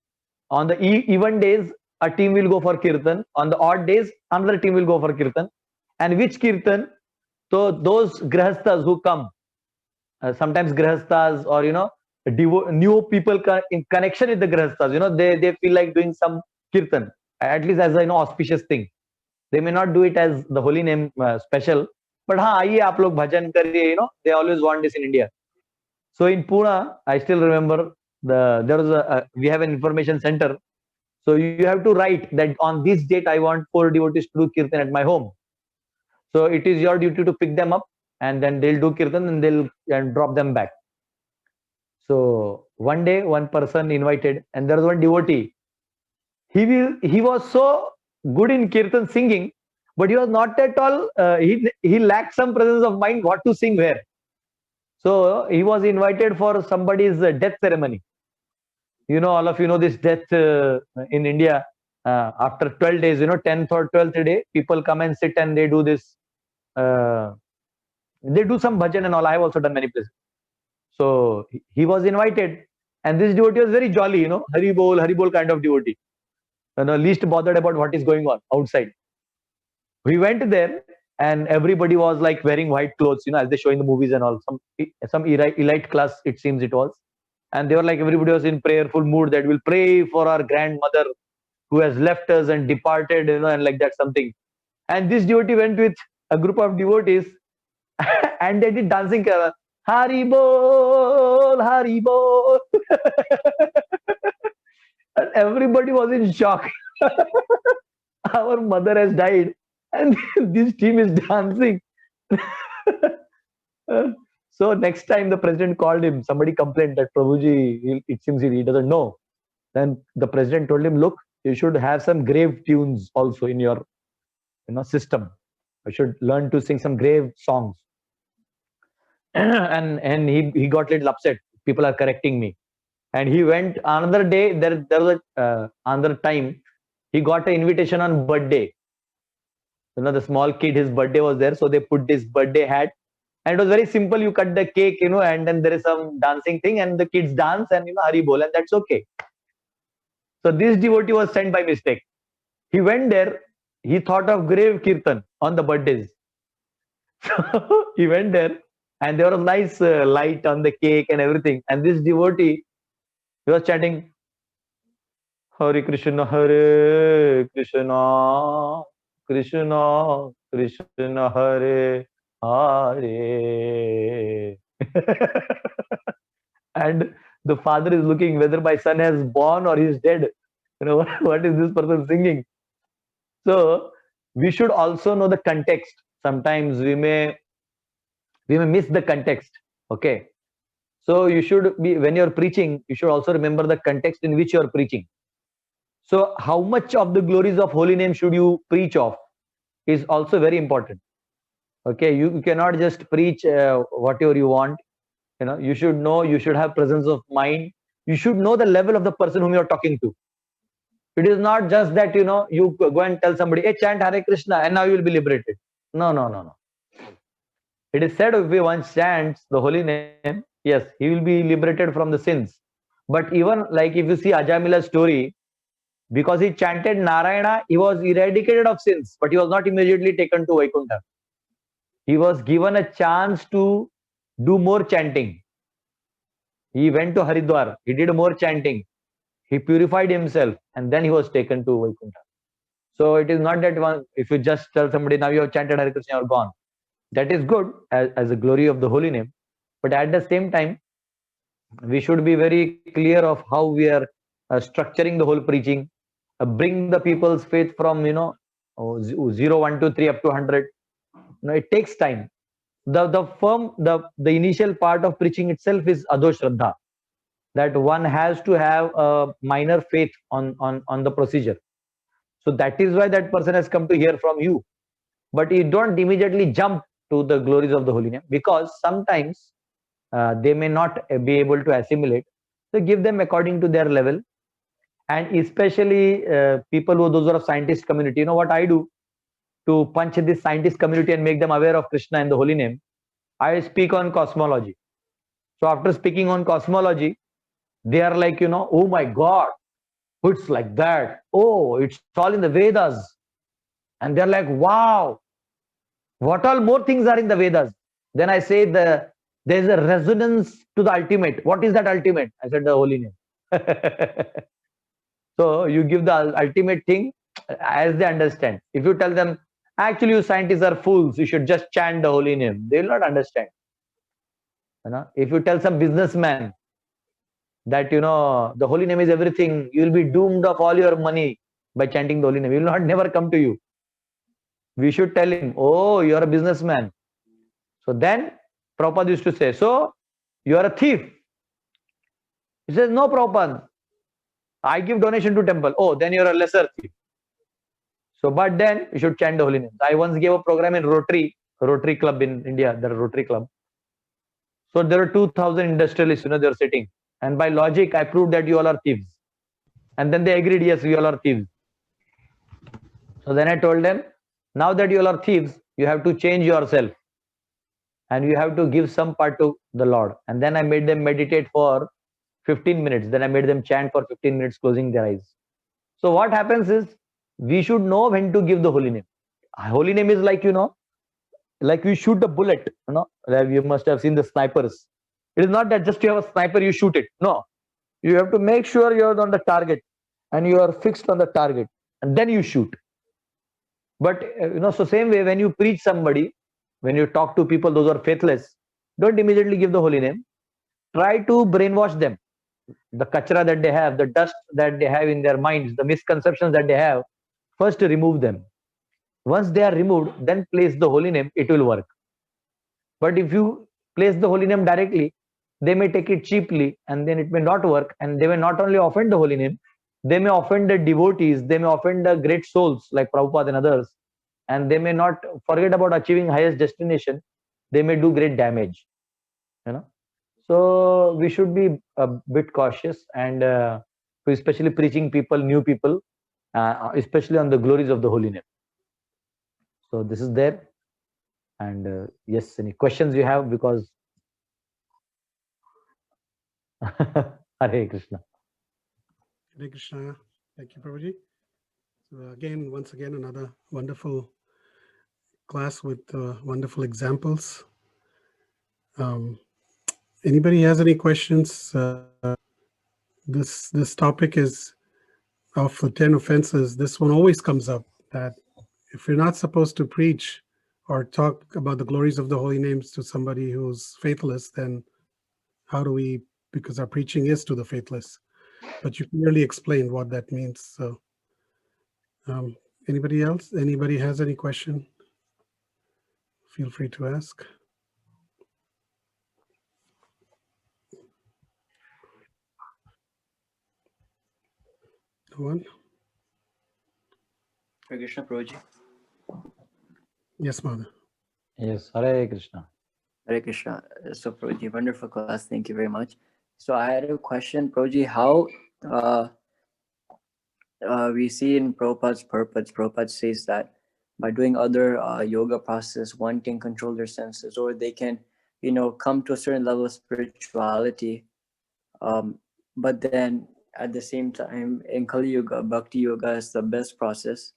On the even days, a team will go for kirtan. On the odd days, another team will go for kirtan. And which kirtan? So those grahasthas who come, sometimes grahasthas or new people in connection with the grahasthas, they feel like doing some kirtan, at least as auspicious thing. They may not do it as the holy name special, but aaiye aap log bhajan kariye, they always want this in India. So in Pune, I still remember there was we have an information center. So you have to write that on this date I want 4 devotees to do kirtan at my home. So it is your duty to pick them up, and then they'll do kirtan and they'll drop them back. So one day, one person invited, and there was one devotee. He was so good in kirtan singing, but he was not at all. He lacked some presence of mind what to sing where. So he was invited for somebody's death ceremony. All of you know this death in India. After 12 days, 10th or 12th day, people come and sit and they do this. They do some bhajan and all. I have also done many places. So he was invited, and this devotee was very jolly, Hari Bol kind of devotee. Least bothered about what is going on outside. We went there, and everybody was like wearing white clothes, as they show in the movies and all. Some elite class, it seems it was. And they were like, everybody was in prayerful mood that we'll pray for our grandmother who has left us and departed, and like that something. And this devotee went with a group of devotees and they did dancing. Hari Bol, Hari Bol. And everybody was in shock. Our mother has died and this team is dancing. So next time the president called him, somebody complained that Prabhuji, it seems he doesn't know. Then the president told him, look, you should have some grave tunes also in your system. You should learn to sing some grave songs. and he got little upset. People are correcting me. And he went another day. There was another time he got an invitation on birthday. The small kid, his birthday was there, so they put this birthday hat, and it was very simple. You cut the cake, and then there is some dancing thing, and the kids dance, and Hari Bol, and that's okay. So this devotee was sent by mistake. He went there. He thought of grave kirtan on the birthdays. So he went there, and there was nice light on the cake and everything. And this devotee, he was chanting, Hare Krishna, Krishna Krishna, Hare Hare. And the father is looking whether my son has born or he's dead. What is this person singing? So we should also know the context. Sometimes we may miss the context. Okay. So you should be, when you're preaching, you should also remember the context in which you're preaching. So how much of the glories of holy name should you preach of is also very important. Okay, you cannot just preach whatever you want. You should know, you should have presence of mind. You should know the level of the person whom you're talking to. It is not just that, you go and tell somebody, hey, chant Hare Krishna, and now you will be liberated. No. It is said if one chants the holy name, yes, he will be liberated from the sins. But even like if you see Ajamila's story, because he chanted Narayana, he was eradicated of sins, but he was not immediately taken to Vaikuntha. He was given a chance to do more chanting. He went to Haridwar, he did more chanting, he purified himself, and then he was taken to Vaikuntha. So it is not that if you just tell somebody, now you have chanted Hare Krishna, you are gone. That is good as a glory of the holy name. But at the same time, we should be very clear of how we are structuring the whole preaching. Bring the people's faith from 0, 1, 2, 3 up to 100. It takes time. The initial part of preaching itself is Adho Shraddha, that one has to have a minor faith on the procedure. So that is why that person has come to hear from you. But you don't immediately jump to the glories of the holy name, because sometimes they may not be able to assimilate. So give them according to their level. And especially people those who are of scientist community, what I do to punch this scientist community and make them aware of Krishna and the holy name? I speak on cosmology. So after speaking on cosmology, they are like, oh my God, it's like that. Oh, it's all in the Vedas. And they're like, wow, what all more things are in the Vedas? Then I say there's a resonance to the ultimate. What is that ultimate? I said the holy name. So you give the ultimate thing as they understand. If you tell them, actually you scientists are fools, you should just chant the holy name, they will not understand. If you tell some businessman that the holy name is everything, you will be doomed of all your money by chanting the holy name. He will not never come to you. We should tell him, oh, you are a businessman. So then Prabhupada used to say, so you are a thief. He says, no, Prabhupada, I give donation to temple. Oh, then you are a lesser thief. So, but then you should chant the holy name. I once gave a program in Rotary Club in India. There are Rotary Club. So there are 2,000 industrialists, they are sitting. And by logic, I proved that you all are thieves. And then they agreed, yes, we all are thieves. So then I told them, now that you all are thieves, you have to change yourself. And you have to give some part to the Lord. And then I made them meditate for 15 minutes. Then I made them chant for 15 minutes, closing their eyes. So what happens is, we should know when to give the holy name. Holy name is like, like we shoot a bullet. You must have seen the snipers. It is not that just you have a sniper, you shoot it. No. You have to make sure you are on the target and you are fixed on the target. And then you shoot. But, so same way, when you preach somebody, when you talk to people, those who are faithless, don't immediately give the holy name. Try to brainwash them. The kachra that they have, the dust that they have in their minds, the misconceptions that they have, first remove them. Once they are removed, then place the holy name, it will work. But if you place the holy name directly, they may take it cheaply and then it may not work, and they may not only offend the holy name, they may offend the devotees, they may offend the great souls like Prabhupada and others, and they may not forget about achieving highest destination. They may do great damage, you know. So we should be a bit cautious, and especially preaching people, new people, especially on the glories of the holy name. So this is there. And yes, any questions you have? Because Hare Krishna. Hare Krishna. Thank you, Prabhuji. So again, once again, another wonderful class with wonderful examples. Anybody has any questions? This topic is of the 10 offenses. This one always comes up, that if you're not supposed to preach or talk about the glories of the holy names to somebody who's faithless, then how do we, because our preaching is to the faithless. But you clearly explained what that means. So anybody else? Anybody has any question? Feel free to ask. No one? Hare Krishna, Prabhuji. Yes, Mother. Yes, Hare Krishna. Hare Krishna. So, Prabhuji, wonderful class. Thank you very much. So, I had a question, Prabhuji. How we see in Prabhupada's purpose, Prabhupada says that by doing other yoga process, one can control their senses, or they can, come to a certain level of spirituality. But then at the same time, in Kali Yuga, Bhakti Yoga is the best process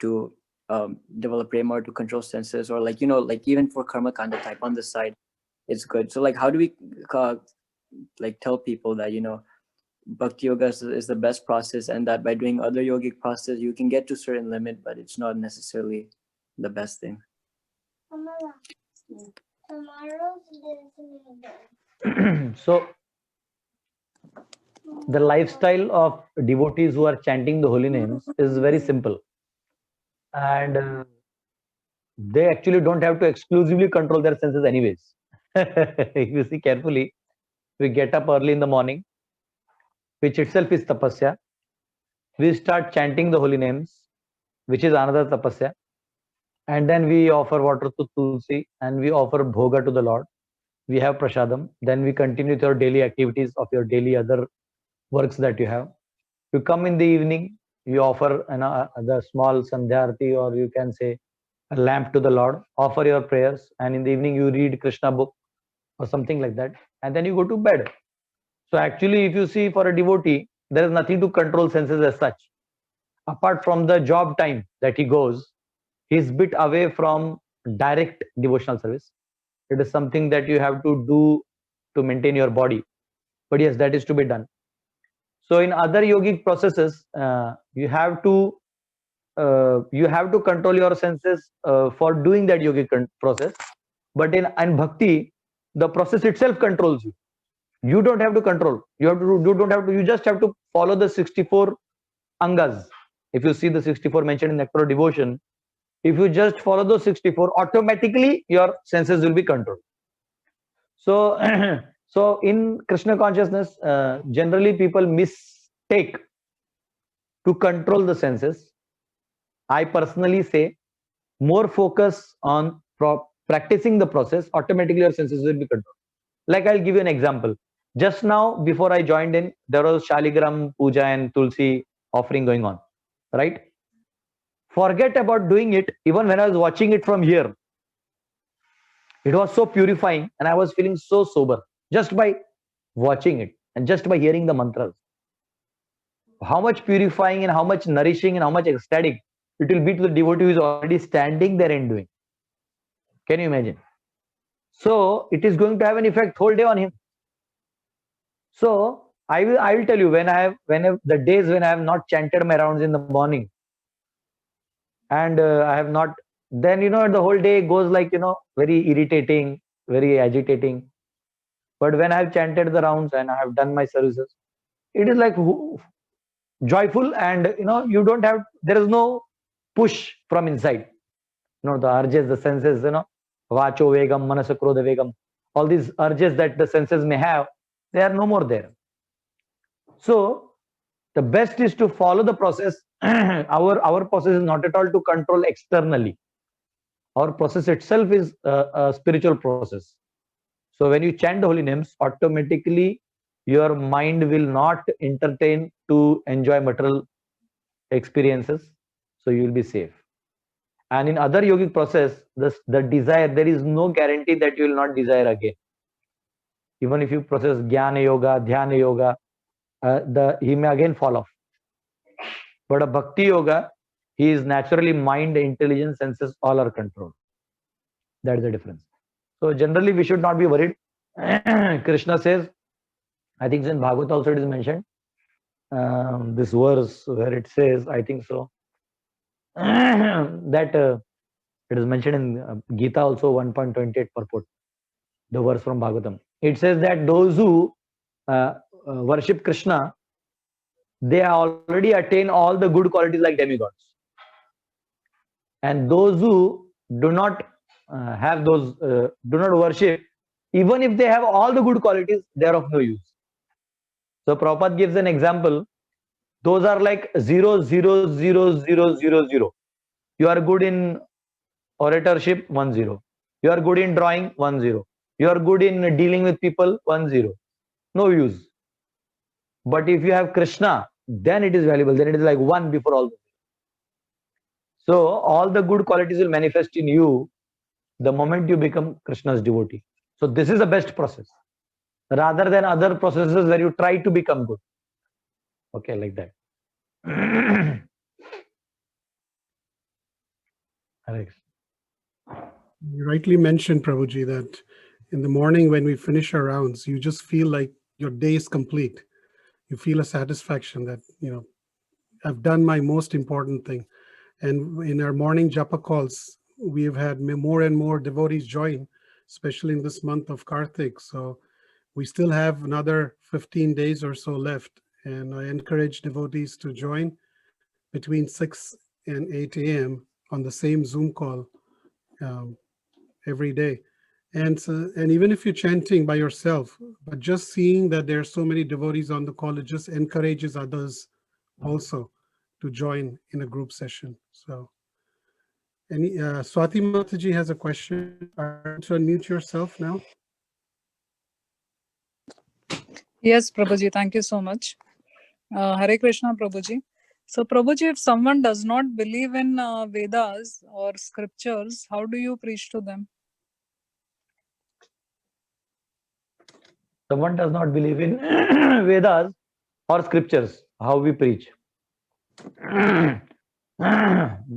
to develop prema, to control senses, or like even for karma kanda type on the side, it's good. So like, how do we tell people that Bhakti Yoga is the best process, and that by doing other yogic process you can get to a certain limit, but it's not necessarily the best thing? So the lifestyle of devotees who are chanting the holy names is very simple, and they actually don't have to exclusively control their senses anyways. If you see carefully, we get up early in the morning, which itself is tapasya. We start chanting the holy names, which is another tapasya. And then we offer water to Tulsi and we offer bhoga to the Lord. We have prasadam. Then we continue with your daily activities of your daily other works that you have. You come in the evening, you offer the small sandhyarti, or you can say a lamp to the Lord, offer your prayers, and in the evening you read Krishna book or something like that, and then you go to bed. So actually, if you see, for a devotee, there is nothing to control senses as such. Apart from the job time that he goes, he's bit away from direct devotional service. It is something that you have to do to maintain your body. But yes, that is to be done. So in other yogic processes, you have to control your senses for doing that yogic process. But in bhakti, the process itself controls you. You don't have to control. You just have to follow the 64 angas. If you see the 64 mentioned in Nectar of Devotion, if you just follow those 64, automatically your senses will be controlled. So, so in Krishna consciousness, generally people mistake to control the senses. I personally say, more focus on practicing the process, automatically your senses will be controlled. Like, I'll give you an example. Just now, before I joined in, there was Shaligram Puja and Tulsi offering going on, right? Forget about doing it. Even when I was watching it from here, it was so purifying and I was feeling so sober just by watching it and just by hearing the mantras. How much purifying and how much nourishing and how much ecstatic it will be to the devotee who is already standing there and doing. Can you imagine? So it is going to have an effect whole day on him. So I will tell you, the days when I have not chanted my rounds in the morning, and I have not, then the whole day goes like very irritating, very agitating. But when I have chanted the rounds and I have done my services, it is like joyful, and you don't have, there is no push from inside. The urges, the senses, vacho vegam, manasa krodha vegam, all these urges that the senses may have, they are no more there. So the best is to follow the process. Our process is not at all to control externally. Our process itself is a spiritual process. So when you chant the holy names, automatically your mind will not entertain to enjoy material experiences. So you will be safe. And in other yogic process, the desire, there is no guarantee that you will not desire again. Even if you process Jnana Yoga, Dhyana Yoga, he may again fall off. But a Bhakti Yoga, he is naturally mind, intelligence, senses, all are controlled. That is the difference. So generally, we should not be worried. Krishna says, I think in Bhagavad also it is mentioned, this verse where it says, I think so, that it is mentioned in Gita also 1.28 purport, the verse from Bhagavatam. It says that those who worship Krishna, they already attain all the good qualities like demigods. And those who do not have those, do not worship, even if they have all the good qualities, they are of no use. So Prabhupada gives an example. Those are like 0, 0, 0, 0, 0, 0. You are good in oratorship, 1, 0. You are good in drawing, 1, 0. You are good in dealing with people, 1, 0. No use. But if you have Krishna, then it is valuable. Then it is like 1 before all. So all the good qualities will manifest in you the moment you become Krishna's devotee. So this is the best process, rather than other processes where you try to become good. Okay, like that. Alex. You rightly mentioned, Prabhuji, that in the morning when we finish our rounds, you just feel like your day is complete. You feel a satisfaction that, I've done my most important thing. And in our morning japa calls, we have had more and more devotees join, especially in this month of Karthik. So we still have another 15 days or so left. And I encourage devotees to join between 6 and 8 a.m. on the same Zoom call every day. And even if you're chanting by yourself, but just seeing that there are so many devotees on the call, it just encourages others also to join in a group session. So, Swati Mataji has a question. To unmute yourself now. Yes, Prabhuji, thank you so much. Hare Krishna, Prabhuji. So, Prabhuji, if someone does not believe in Vedas or scriptures, how do you preach to them? Someone does not believe in Vedas or scriptures, how we preach.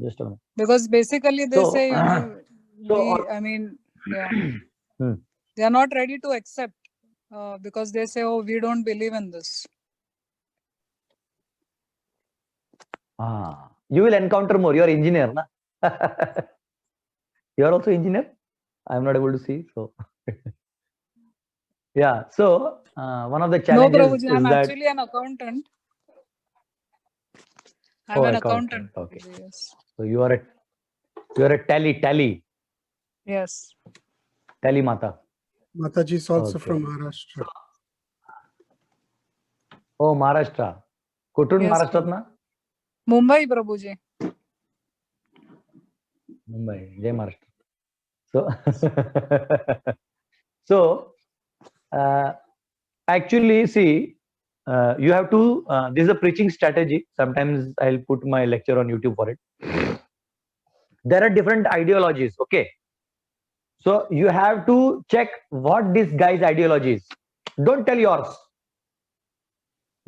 Just a minute. Because basically they So, say, they are not ready to accept because they say, oh, we don't believe in this. You will encounter more. You are engineer, na? You are also engineer? I am not able to see. So, yeah. So, one of the challenges No, Prabhuji, is I'm that actually an accountant. I'm an accountant. Okay. Yes. So you are a tally. Yes. Tally Mata. Mataji is also Okay. from Maharashtra. Oh, Maharashtra. Kutun Yes, Maharashtra na? Mumbai, Prabhuji. Mumbai, Jai Maharashtra. So, actually, see, you have to, this is a preaching strategy. Sometimes I'll put my lecture on YouTube for it. There are different ideologies, okay? So, you have to check what this guy's ideology is. Don't tell yours.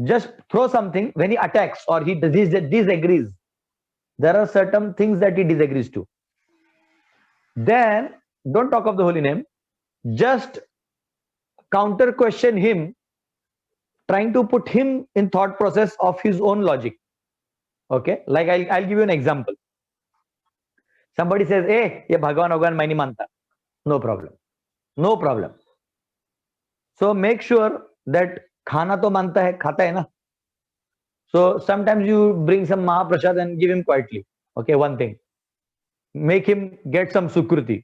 Just throw something. When he attacks or he disagrees, there are certain things that he disagrees to. Then, don't talk of the holy name. Just counter question him, trying to put him in thought process of his own logic. Okay, like I'll give you an example. Somebody says, hey, ye Bhagavan maini manta. No problem. So make sure that khana to manta hai, khata hai na. So sometimes you bring some Mahaprasad and give him quietly. Okay, one thing. Make him get some Sukruti.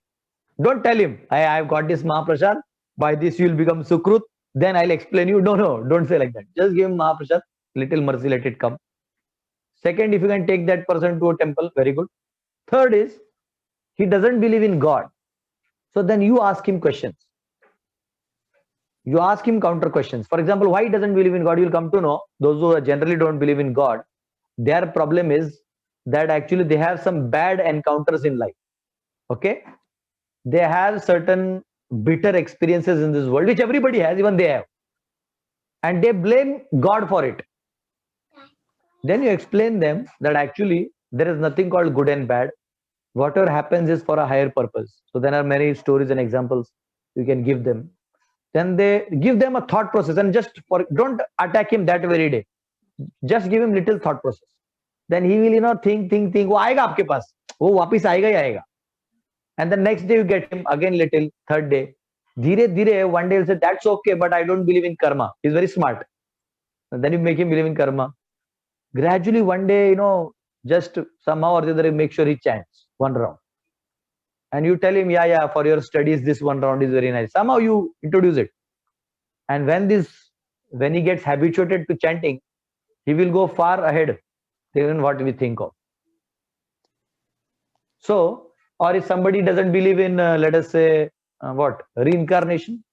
Don't tell him, I've got this Mahaprasad, by this you will become Sukrut, then I'll explain you. No, don't say like that. Just give him Mahaprasad, little mercy, let it come. Second, if you can take that person to a temple, very good. Third is, he doesn't believe in God. So then you ask him questions. You ask him counter questions. For example, why he doesn't believe in God, you'll come to know. Those who generally don't believe in God, their problem is that actually they have some bad encounters in life. Okay? They have certain bitter experiences in this world, which everybody has, even they have. And they blame God for it. Then you explain them that actually there is nothing called good and bad. Whatever happens is for a higher purpose. So there are many stories and examples you can give them. Then they give them a thought process, and don't attack him that very day. Just give him little thought process. Then he will think. वो आएगा आपके पास, वो वापिस आएगा ही आएगा. And the next day you get him again little. Third day, धीरे धीरे one day he'll say that's okay, but I don't believe in karma. He's very smart. And then you make him believe in karma. Gradually one day, just somehow or the other, you make sure he chants one round. And you tell him, yeah, for your studies, this one round is very nice. Somehow you introduce it. And when he gets habituated to chanting, he will go far ahead than what we think of. So, or if somebody doesn't believe in, let us say, reincarnation,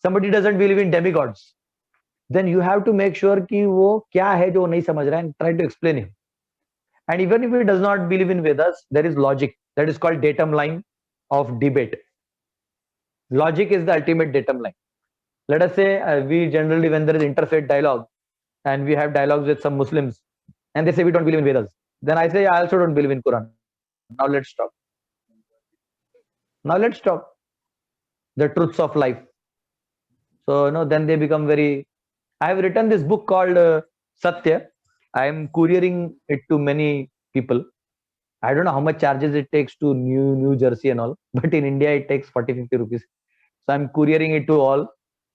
somebody doesn't believe in demigods, then you have to make sure कि वो क्या है जो नहीं समझ रहा है, and try to explain him. And even if he does not believe in Vedas, there is logic. That is called datum line of debate. Logic is the ultimate datum line. Let us say we generally, when there is interfaith dialogue, and we have dialogues with some Muslims, and they say we don't believe in Vedas, then I say I also don't believe in Quran. Now let's talk. The truths of life. So then they become very. I have written this book called Satya. I am couriering it to many people. I don't know how much charges it takes to New Jersey and all, but in India it takes 40-50 rupees. So I'm couriering it to all.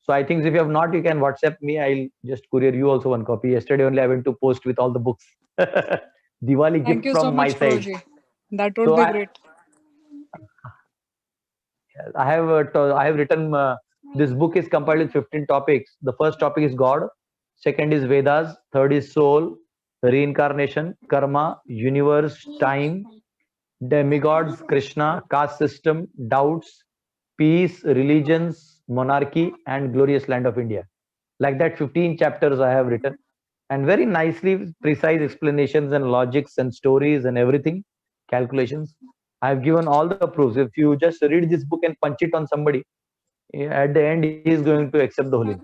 So I think if you have not, you can WhatsApp me. I'll just courier you also one copy. Yesterday only I went to post with all the books. Diwali Thank gift you from so my much, side. Prabhuji. That would So be great. I have written this book is compiled with 15 topics. The first topic is God. Second is Vedas. Third is soul, reincarnation, karma, universe, time, demigods, Krishna, caste system, doubts, peace, religions, monarchy, and glorious land of India. Like that, 15 chapters I have written, and very nicely precise explanations and logics and stories and everything, calculations. I have given all the proofs. If you just read this book and punch it on somebody, at the end he is going to accept the holy.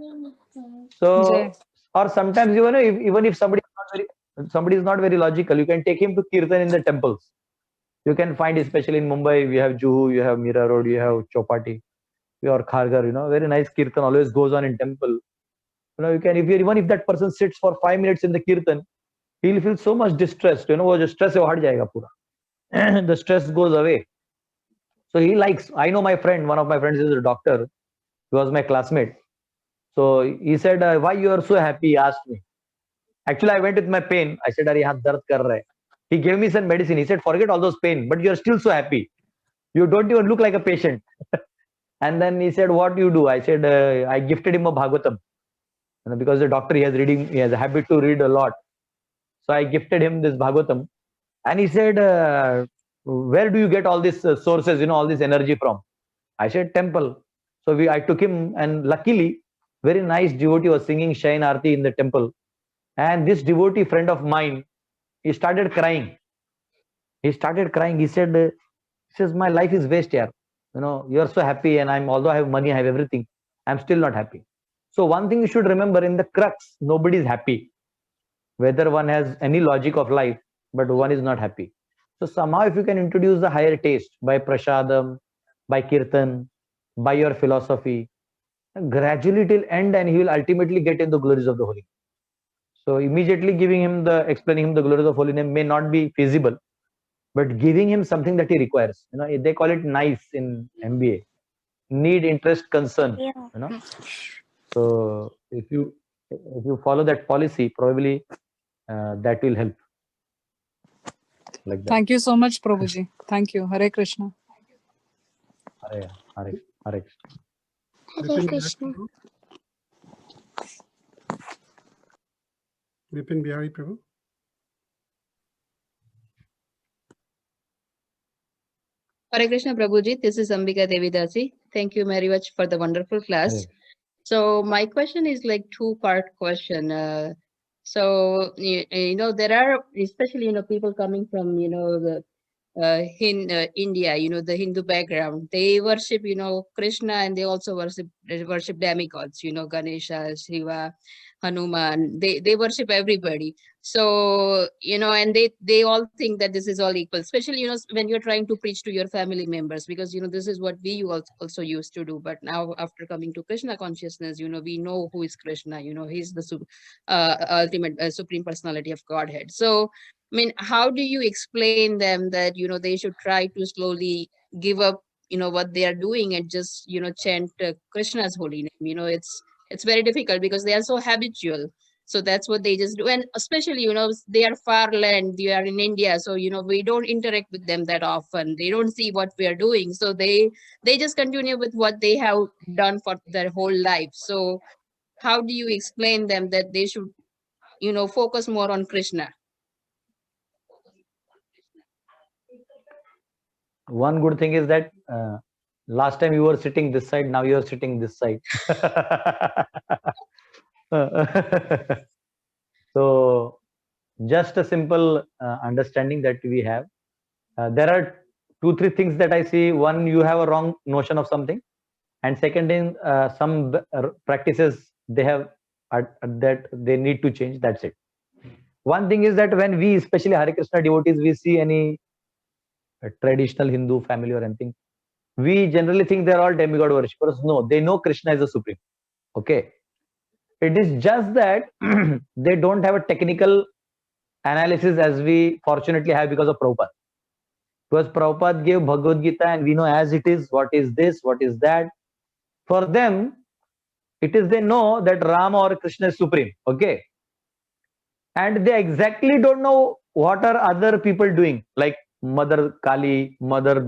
So, Jai. or sometimes even if somebody is not very logical, you can take him to kirtan in the temples. You can find, especially in Mumbai, we have Juhu, you have Mira Road, you have Chowpatty, you have Kharghar, very nice kirtan always goes on in temple. You can, even if that person sits for 5 minutes in the kirtan, he'll feel so much distressed, wo jo stress hai wo hat jayega pura. The stress goes away. So he likes, I know my friend, one of my friends is a doctor, he was my classmate. So he said, why you are so happy? He asked me. Actually, I went with my pain. I said, "Arey, yahan dard kar raha hai." He gave me some medicine. He said, forget all those pain, but you are still so happy. You don't even look like a patient. And then he said, what do you do? I said, I gifted him a Bhagavatam. Because the doctor, he has a habit to read a lot. So I gifted him this Bhagavatam. And he said, where do you get all these sources, all this energy from? I said, temple. So I took him, and luckily, very nice devotee was singing Shayan Arti in the temple. And this devotee friend of mine, he started crying. He says, my life is waste here. You are so happy, and although I have money, I have everything, I'm still not happy. So one thing you should remember, in the crux, nobody is happy. Whether one has any logic of life, but one is not happy. So somehow if you can introduce the higher taste by prasadam, by kirtan, by your philosophy, gradually it will end, and he will ultimately get in the glories of the holy. So immediately explaining him the glories of holy name may not be feasible, but giving him something that he requires. They call it NICE in MBA, need, interest, concern. So if you follow that policy, probably that will help. Like that. Thank you so much, Prabhuji. Thank you. Hare Krishna. Hare Hare Krishna. Vipin Bihari Prabhu. Hare Krishna Prabhuji, this is Ambika Devidasi. Thank you very much for the wonderful class. Hare. So my question is like two-part question. So there are especially people coming from the India, the Hindu background. They worship Krishna, and they also worship demigods. Ganesha, Shiva, Hanuman. They worship everybody. So and they all think that this is all equal, especially when you're trying to preach to your family members, because this is what we also used to do. But now, after coming to Krishna consciousness, we know who is Krishna. He's the ultimate supreme personality of Godhead. So I mean, how do you explain them that they should try to slowly give up what they are doing and just chant Krishna's holy name? It's very difficult because they are so habitual. So that's what they just do. And especially, they are far land, they are in India. So, we don't interact with them that often. They don't see what we are doing. So they just continue with what they have done for their whole life. So how do you explain them that they should, focus more on Krishna? One good thing is that last time you were sitting this side, now you are sitting this side. So just a simple understanding that we have. There are 2-3 things that I see. One, you have a wrong notion of something, and second, in some practices they have that they need to change. That's it. One thing is that when we, especially Hare Krishna devotees, we see any traditional Hindu family or anything, we generally think they're all demigod worshippers. No, they know Krishna is the supreme. Okay. It is just that they don't have a technical analysis as we fortunately have because of Prabhupada. Because Prabhupada gave Bhagavad Gita and we know as it is, what is this, what is that. For them, it is they know that Rama or Krishna is supreme. Okay. And they exactly don't know what are other people doing, like Mother Kali, Mother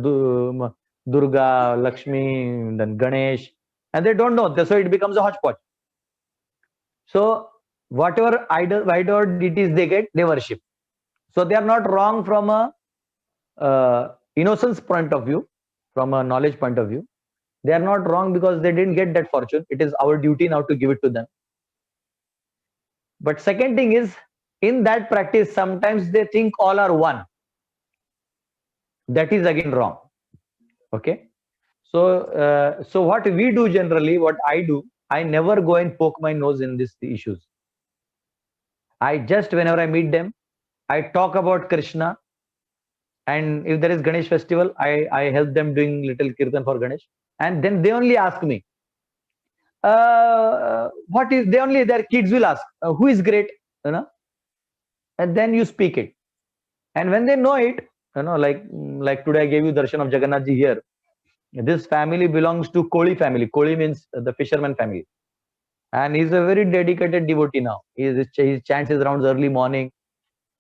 Durga, Lakshmi, then Ganesh, and they don't know. So it becomes a hodgepodge. So whatever idol deities they get, they worship. So they are not wrong from a innocence point of view, from a knowledge point of view. They are not wrong because they didn't get that fortune. It is our duty now to give it to them. But second thing is, in that practice, sometimes they think all are one. That is again wrong. Okay. So, so what we do generally, what I do, I never go and poke my nose in these issues. I just, whenever I meet them, I talk about Krishna. And if there is Ganesh festival, I help them doing little kirtan for Ganesh. And then they only ask me, what is, their kids will ask, who is great, and then you speak it. And when they know it, like today I gave you darshan of Jagannath ji here. This family belongs to Koli family. Koli means the fisherman family. And he's a very dedicated devotee now. He chants his rounds early morning.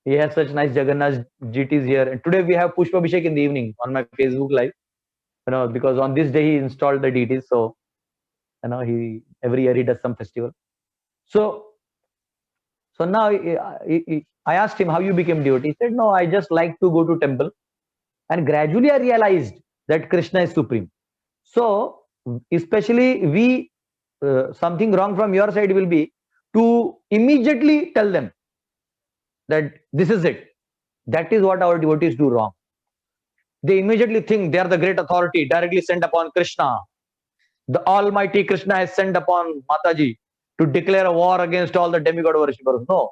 He has such nice Jagannath GTs here. And today we have Pushpa Abhishek in the evening on my Facebook live. Because on this day he installed the deities. So, he every year he does some festival. So now I asked him how you became devotee. He said, no, I just like to go to temple. And gradually I realized that Krishna is supreme. So especially we, something wrong from your side will be to immediately tell them that this is it. That is what our devotees do wrong. They immediately think they are the great authority directly sent upon Krishna. The Almighty Krishna has sent upon Mataji to declare a war against all the demigod worshippers. No.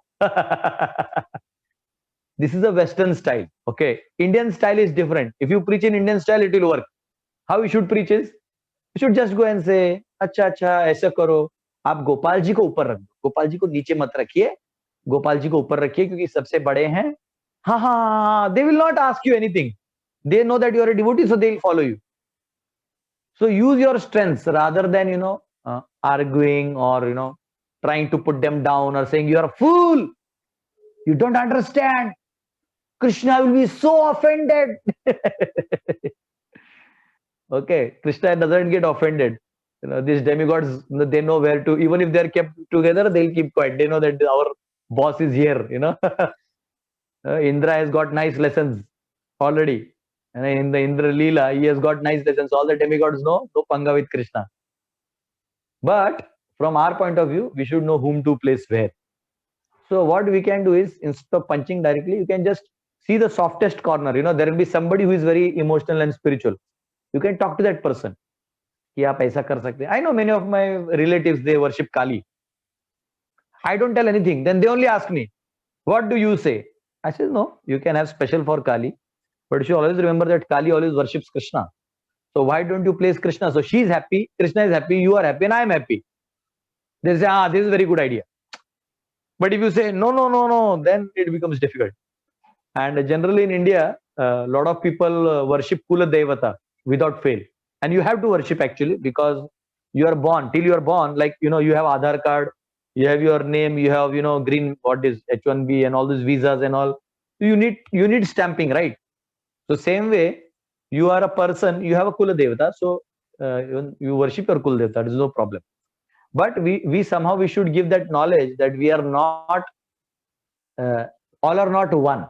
This is a Western style. Okay. Indian style is different. If you preach in Indian style, it will work. How you should preach is, you should just go and say, अच्छा ऐसा करो, आप गोपाल जी को ऊपर रख दो, गोपाल जी को नीचे मत रखिए, गोपाल जी को ऊपर रखिए क्योंकि सबसे बड़े हैं. हाँ, they will not ask you anything. They know that you are a devotee, so they will follow you. So use your strengths rather than, arguing or, trying to put them down or saying you are a fool. You don't understand. Krishna will be so offended. Okay, Krishna doesn't get offended. These demigods, they know where to, even if they're kept together, they'll keep quiet. They know that our boss is here, you know. Indra has got nice lessons already. And in the Indra Leela, he has got nice lessons. All the demigods know, no panga with Krishna. But from our point of view, we should know whom to place where. So what we can do is, instead of punching directly, you can just see the softest corner. You know, there will be somebody who is very emotional and spiritual. You can talk to that person. कि आप ऐसा कर सकते हैं. I know many of my relatives, they worship Kali. I don't tell anything. Then they only ask me, what do you say? I said, no, you can have special for Kali. But you should always remember that Kali always worships Krishna. So why don't you place Krishna? So she's happy, Krishna is happy, you are happy, and I am happy. They say, this is a very good idea. But if you say, no, then it becomes difficult. And generally in India, a lot of people worship Kula Devata without fail. And you have to worship actually, because you are born, till you are born, like, you know, you have Aadhaar card, you have your name, you have, you know, green, what is H1B and all these visas and all. You need stamping, right? So same way, you are a person, you have a Kula Devata, so you worship your Kula Devata, there is no problem. But we somehow we should give that knowledge that we are not, all are not one.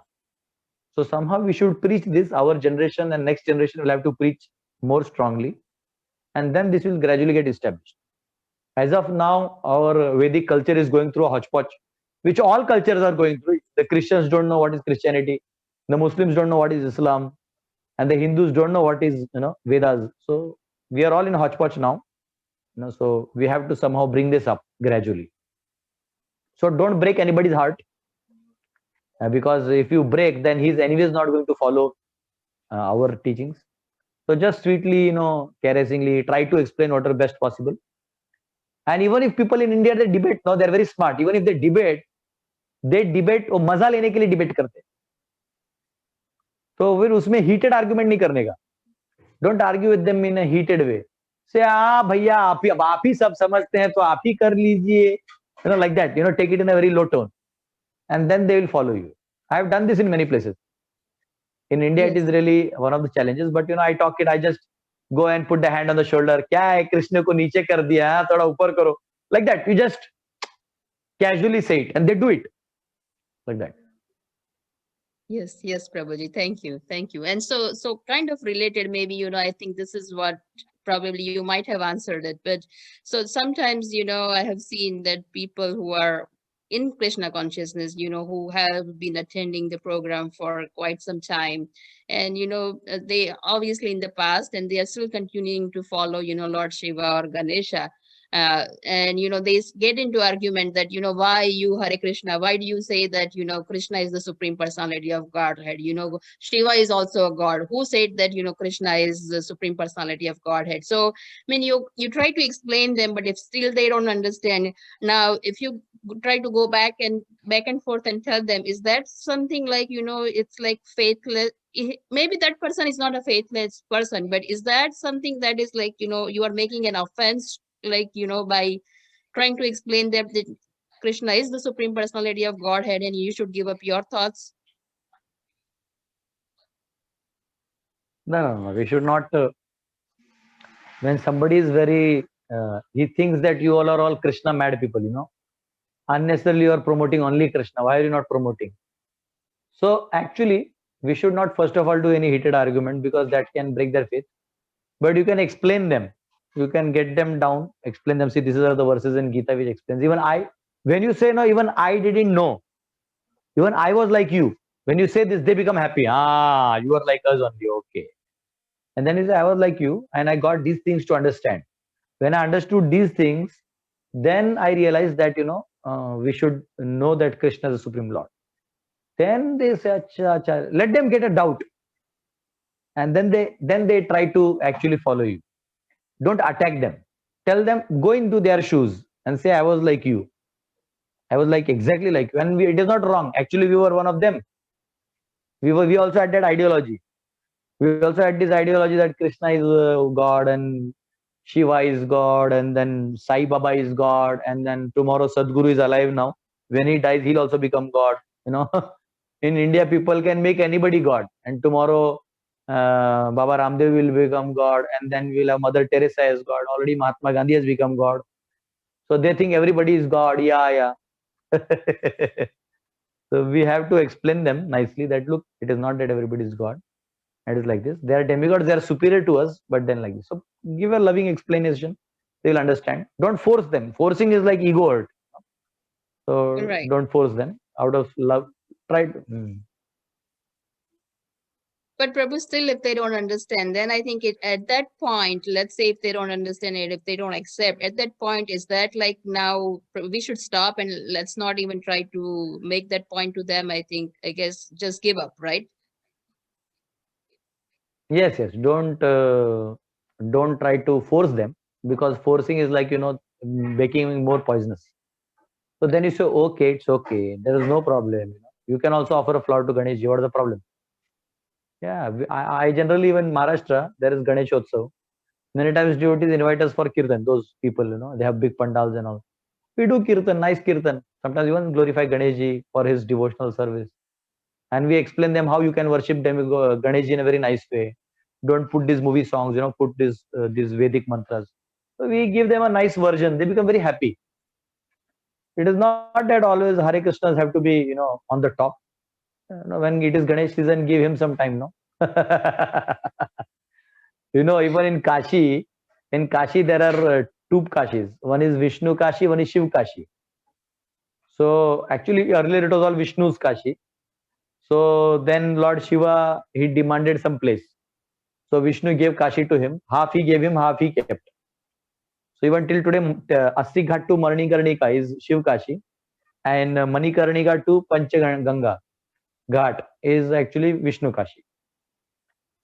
So somehow we should preach this, our generation and next generation will have to preach more strongly. And then this will gradually get established. As of now, our Vedic culture is going through a hodgepodge, which all cultures are going through. The Christians don't know what is Christianity. The Muslims don't know what is Islam. And the Hindus don't know what is, you know, Vedas. So we are all in hodgepodge now. You know, so we have to somehow bring this up gradually. So don't break anybody's heart. Because if you break, then he's anyways not going to follow our teachings. So just sweetly, you know, caressingly try to explain what are best possible. And even if people in India, they debate, no, they're very smart. Even if they debate, वो मजा लेने के लिए debate करते हैं. तो फिर उसमें heated argument नहीं करने का. Don't argue with them in a heated way. Say, भैया आप ही सब समझते हैं तो आप ही कर लीजिए. You know, like that. You know, take it in a very low tone. And then they will follow you. I have done this in many places. In India, Yes. it is really one of the challenges. But you know, I just go and put the hand on the shoulder. क्या है, कृष्ण को नीचे कर दिया, थोड़ा ऊपर करो. Like that. You just casually say it, and they do it. Like that. Yes, Prabhuji. Thank you. And so kind of related, maybe, you know, I think this is what probably you might have answered it, but so sometimes, you know, I have seen that people who are in Krishna consciousness, you know, who have been attending the program for quite some time, and, you know, they obviously in the past, and they are still continuing to follow, you know, Lord Shiva or Ganesha. And, you know, they get into argument that, you know, why you Hare Krishna, why do you say that, you know, Krishna is the supreme personality of Godhead? You know, Shiva is also a god. Who said that, you know, Krishna is the supreme personality of Godhead? So, I mean, you try to explain them, but if still they don't understand, now, if you try to go back and forth and tell them, is that something like, you know, it's like faithless? Maybe that person is not a faithless person, but is that something that is like, you know, you are making an offense, like, you know, by trying to explain that Krishna is the supreme personality of Godhead and you should give up your thoughts? No. We should not. When somebody is very, he thinks that you all are all Krishna mad people, you know. Unnecessarily you are promoting only Krishna. Why are you not promoting? So actually, we should not first of all do any heated argument, because that can break their faith. But you can explain them. You can get them down, explain them. See, these are the verses in Gita which explains. Even when you say no, even I didn't know. Even I was like you. When you say this, they become happy. You are like us only. Okay. And then you say, I was like you, and I got these things to understand. When I understood these things, then I realized that, you know, we should know that Krishna is the Supreme Lord. Then they say, Acha. Let them get a doubt. And then they try to actually follow you. Don't attack them. Tell them, go into their shoes and say, I was like you. I was like exactly like you. And it is not wrong. Actually, we were one of them. We also had that ideology. We also had this ideology that Krishna is God and Shiva is God, and then Sai Baba is God, and then tomorrow Sadhguru is alive now. When he dies, he'll also become God. You know, in India, people can make anybody God, and tomorrow Baba Ramdev will become God, and then we'll have Mother Teresa as God. Already Mahatma Gandhi has become God. So they think everybody is God. Yeah. So we have to explain them nicely that look, it is not that everybody is God. It is like this. They are demigods, they are superior to us, but then like this. So give a loving explanation, they will understand. Don't force them. Forcing is like ego hurt. So Right. don't force them. Out of love, try to. But Prabhu, still, if they don't understand, then I think at that point, let's say if they don't understand it, if they don't accept, at that point, is that like now we should stop and let's not even try to make that point to them? I guess just give up, right? Yes, yes. Don't try to force them, because forcing is like making more poisonous. So then you say, okay, it's okay. There is no problem. You can also offer a flower to Ganesh. What is the problem? Yeah, I generally, even in Maharashtra, there is Ganesh Utsav. Many times devotees invite us for kirtan. Those people, they have big pandals and all. We do kirtan, nice kirtan. Sometimes even glorify Ganeshji for his devotional service. And we explain them how you can worship Ganeshji in a very nice way. Don't put these movie songs, put these Vedic mantras. So we give them a nice version. They become very happy. It is not that always Hare Krishnas have to be, on the top. When it is Ganesh season, give him some time, no? Even in Kashi there are two Kashis. One is Vishnu Kashi, one is Shiv Kashi. So actually earlier it was all Vishnu's Kashi. So then Lord Shiva, he demanded some place. So Vishnu gave Kashi to him. Half he gave him, half he kept. So even till today, Assi Ghat to Manikarnika is Shiv Kashi, and Manikarnika to Panchaganga Ghat is actually Vishnu Kashi.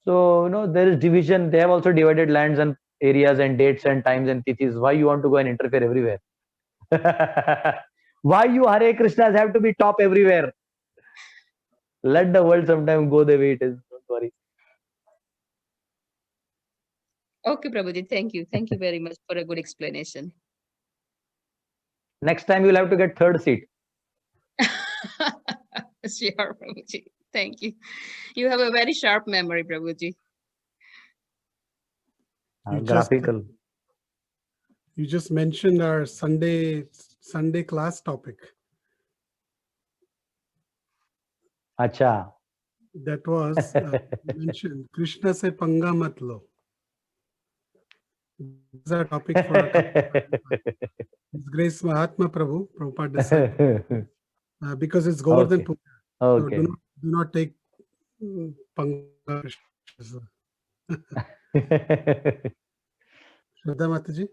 So there is division. They have also divided lands and areas and dates and times and tithis. Why you want to go and interfere everywhere? Why you Hare Krishnas have to be top everywhere? Let the world sometime go the way it is. Don't worry. Okay, Prabhuji, thank you. Thank you very much for a good explanation. Next time you'll have to get third seat. Sure, Prabhuji. Thank you. You have a very sharp memory, Prabhuji. Graphical. You just mentioned our Sunday class topic. Acha. That was mentioned. Krishna se panga mat lo. This is our topic for His Grace Mahatma Prabhu, Prabhupada decided, because it's Govardhan Puja. Okay. So do not take panga. Shraddha Mataji.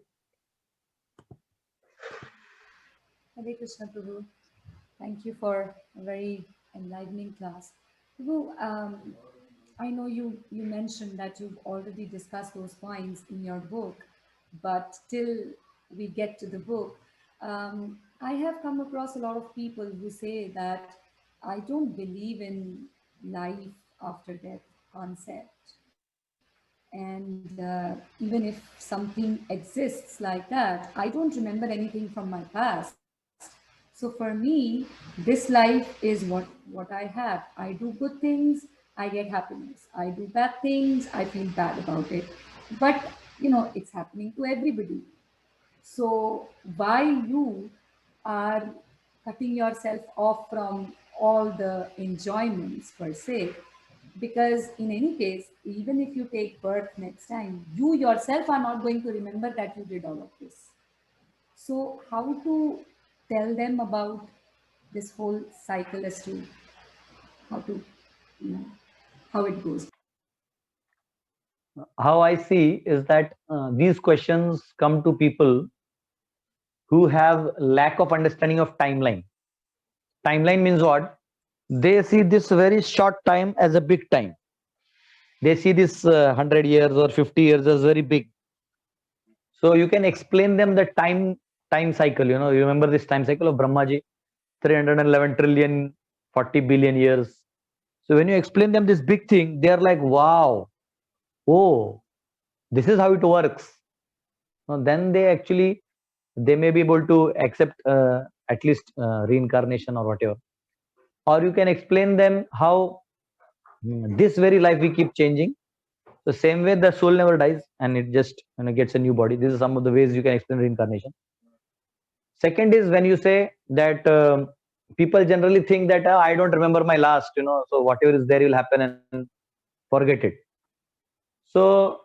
Hare Krishna Prabhu. Thank you for a very enlightening class. Prabhu, I know you mentioned that you've already discussed those points in your book, but till we get to the book, I have come across a lot of people who say that I don't believe in life after death concept. And even if something exists like that, I don't remember anything from my past. So for me, this life is what I have. I do good things, I get happiness. I do bad things, I feel bad about it. But it's happening to everybody. So why you are cutting yourself off from all the enjoyments per se? Because in any case, even if you take birth next time, you yourself are not going to remember that you did all of this. So how to tell them about this whole cycle as to how to, how it goes? How I see is that these questions come to people who have lack of understanding of timeline. Timeline means what? They see this very short time as a big time. They see this 100 years or 50 years as very big. So you can explain them the time cycle. You remember this time cycle of Brahmaji, 311 trillion, 40 billion years. So when you explain them this big thing, they are like, wow, oh, this is how it works. Now, then they may be able to accept at least reincarnation or whatever. Or you can explain them how this very life we keep changing. The same way the soul never dies and it just gets a new body. These are some of the ways you can explain reincarnation. Second is when you say that people generally think that I don't remember my last, so whatever is there will happen and forget it. So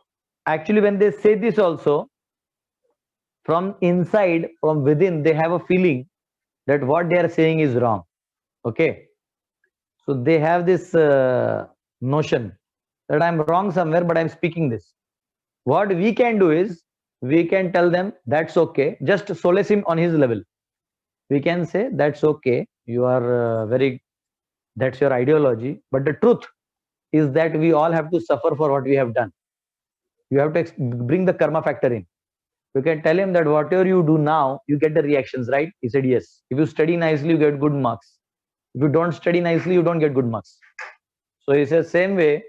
actually, when they say this also, from inside, from within, they have a feeling that what they are saying is wrong. Okay. So they have this notion that I'm wrong somewhere, but I'm speaking this. What we can do is, we can tell them that's okay, just solace him on his level. We can say that's okay, you are that's your ideology, but the truth is that we all have to suffer for what we have done. You have to bring the karma factor in. You can tell him that whatever you do now, you get the reactions, right? He said yes. If you study nicely, you get good marks. If you don't study nicely, you don't get good marks. So he says, same way,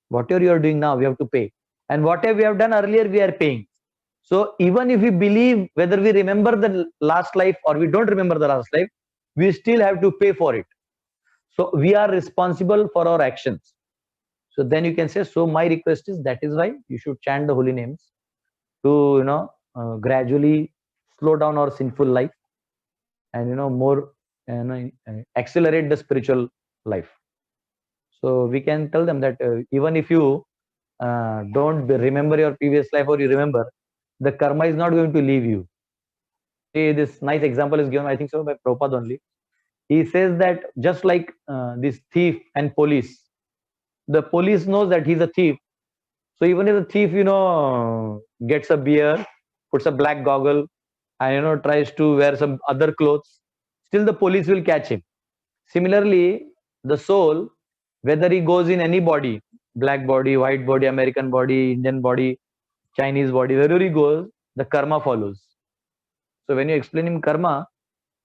whatever you are doing now, we have to pay. And whatever we have done earlier, we are paying. So even if we believe, whether we remember the last life or we don't remember the last life, we still have to pay for it. So we are responsible for our actions. So then you can say, so my request is, that is why you should chant the holy names to, gradually slow down our sinful life and, more, accelerate the spiritual life. So we can tell them that even if you don't remember your previous life, or you remember, the karma is not going to leave you. See, this nice example is given, I think so, by Prabhupada only. He says that just like this thief and police, the police knows that he's a thief. So even if the thief, gets a beer, puts a black goggle, and tries to wear some other clothes, still the police will catch him. Similarly, the soul, whether he goes in any body, black body, white body, American body, Indian body, Chinese body, wherever he goes, the karma follows. So when you explain him karma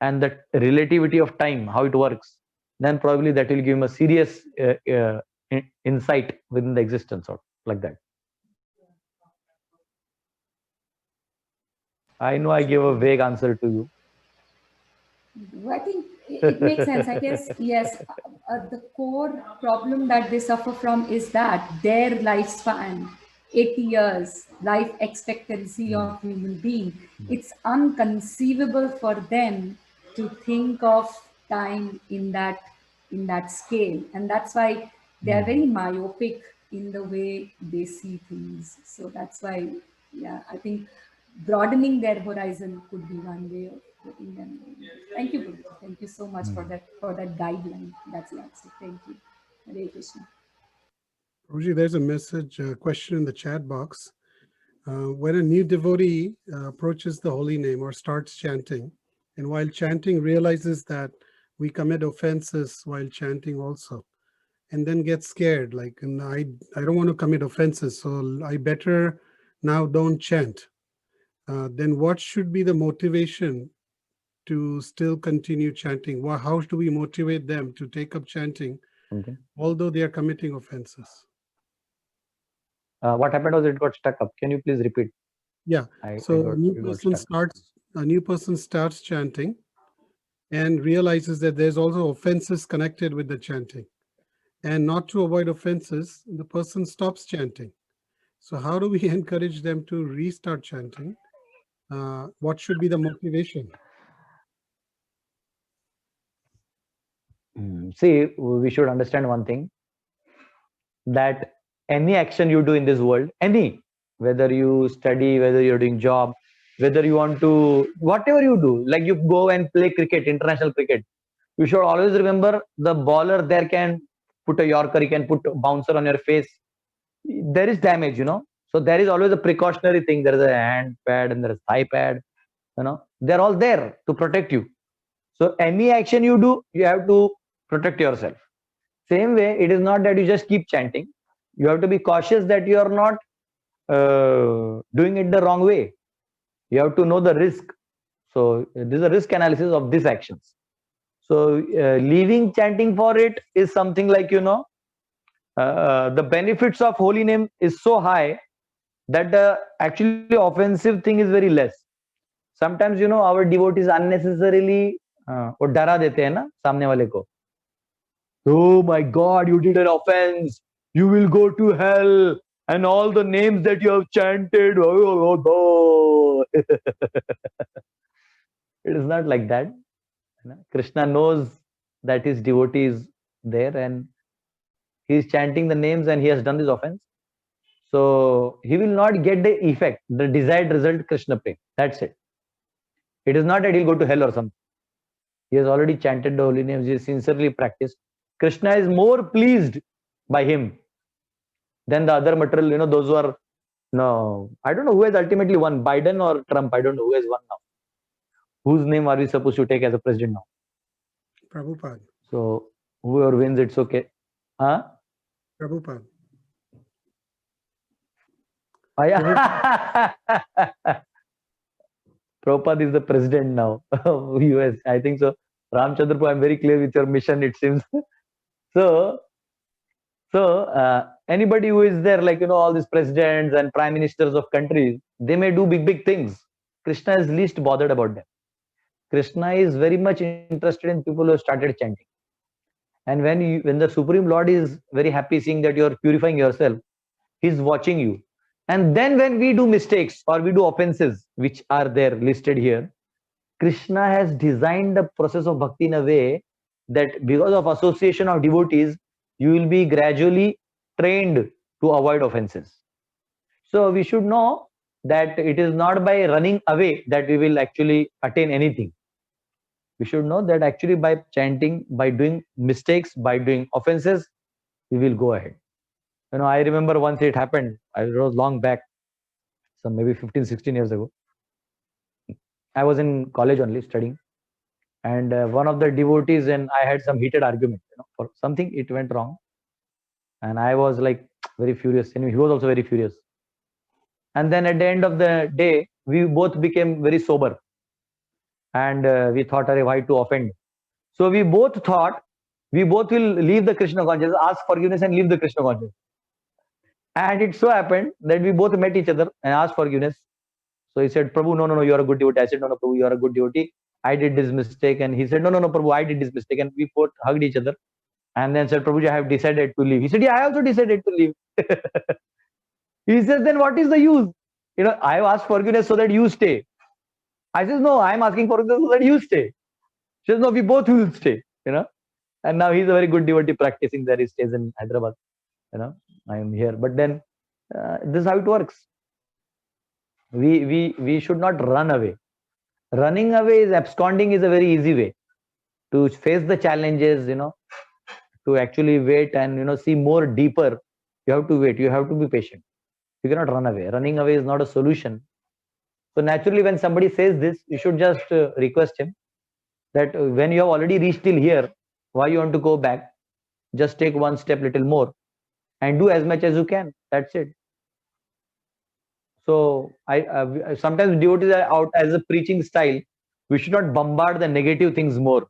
and the relativity of time, how it works, then probably that will give him a serious insight within the existence, or like that. I know I gave a vague answer to you. I think it makes sense. I guess, yes, the core problem that they suffer from is that their lifespan, 80 years, life expectancy of human being, it's unconceivable for them to think of time in that scale. And that's why they are very myopic in the way they see things. So that's why, yeah, I think broadening their horizon could be one way of putting them. Thank you, Guru. Thank you so much for that guideline. That's it. Thank you. Hare Krishna. Prabhuji, there's a message, question in the chat box. When a new devotee approaches the holy name or starts chanting, and while chanting realizes that we commit offenses while chanting also, and then gets scared, like, and I don't want to commit offenses, so I better now don't chant. Then what should be the motivation to still continue chanting? How do we motivate them to take up chanting, although they are committing offenses? What happened was it got stuck up. Can you please repeat? Yeah. So a new person starts chanting and realizes that there's also offenses connected with the chanting. And not to avoid offenses, the person stops chanting. So how do we encourage them to restart chanting? What should be the motivation? See, we should understand one thing, that any action you do in this world, whether you study, whether you're doing job, whether you want to, whatever you do, like you go and play cricket, international cricket, you should always remember the bowler there can put a yorker, he can put a bouncer on your face. There is damage, So there is always a precautionary thing. There is a hand pad and there is thigh pad, They're all there to protect you. So any action you do, you have to protect yourself. Same way, it is not that you just keep chanting. You have to be cautious that you are not doing it the wrong way. You have to know the risk. So this is a risk analysis of these actions. So leaving chanting for it is something like, the benefits of holy name is so high that the actually offensive thing is very less. Sometimes, our devotees unnecessarily वो डरा देते हैं ना सामने वाले को. Oh my God, you did an offense. You will go to hell. And all the names that you have chanted. Oh. It is not like that. Krishna knows that his devotee is there and he is chanting the names and he has done this offense. So he will not get the effect, the desired result, Krishna prem. That's it. It is not that he'll go to hell or something. He has already chanted the holy names, he has sincerely practiced. Krishna is more pleased by him than the other material, those who are, no, I don't know who has ultimately won, Biden or Trump, I don't know who has won now. Whose name are we supposed to take as a president now? Prabhupada. So whoever wins, it's okay. Huh? Prabhupada. Oh, yeah. Prabhupada is the president now of US. I think so. Ramchandrapur, I'm very clear with your mission, it seems. So anybody who is there, like, all these presidents and prime ministers of countries, they may do big things. Krishna is least bothered about them. Krishna is very much interested in people who have started chanting. And when the Supreme Lord is very happy seeing that you are purifying yourself, he's watching you. And then when we do mistakes or we do offenses, which are there listed here, Krishna has designed the process of bhakti in a way that because of association of devotees, you will be gradually trained to avoid offenses. So we should know that it is not by running away that we will actually attain anything. We should know that actually by chanting, by doing mistakes, by doing offenses, we will go ahead. I remember once it happened, it was long back, some maybe 15, 16 years ago. I was in college only studying, and one of the devotees and I had some heated argument, for something it went wrong. And I was like very furious, and he was also very furious. And then at the end of the day, we both became very sober. And we thought, why to offend? So we both thought, we both will leave the Krishna consciousness, ask forgiveness and leave the Krishna consciousness. And it so happened that we both met each other and asked forgiveness. So he said, Prabhu, no, you are a good devotee. I said, no, Prabhu, you are a good devotee. I did this mistake. And he said, no, Prabhu, I did this mistake. And we both hugged each other and then said, Prabhuji, I have decided to leave. He said, yeah, I also decided to leave. He says, then what is the use? I have asked forgiveness so that you stay. I says, no, I am asking forgiveness so that you stay. She says, no, we both will stay, And now he's a very good devotee practicing there. He stays in Hyderabad. I am here. But then this is how it works. We should not run away. Running away is absconding is a very easy way to face the challenges, to actually wait and see more deeper. You have to wait. You have to be patient. You cannot run away. Running away is not a solution. So naturally, when somebody says this, you should just request him that when you have already reached till here, why you want to go back? Just take one step little more and do as much as you can. That's it. So I sometimes devotees are out as a preaching style. We should not bombard the negative things more.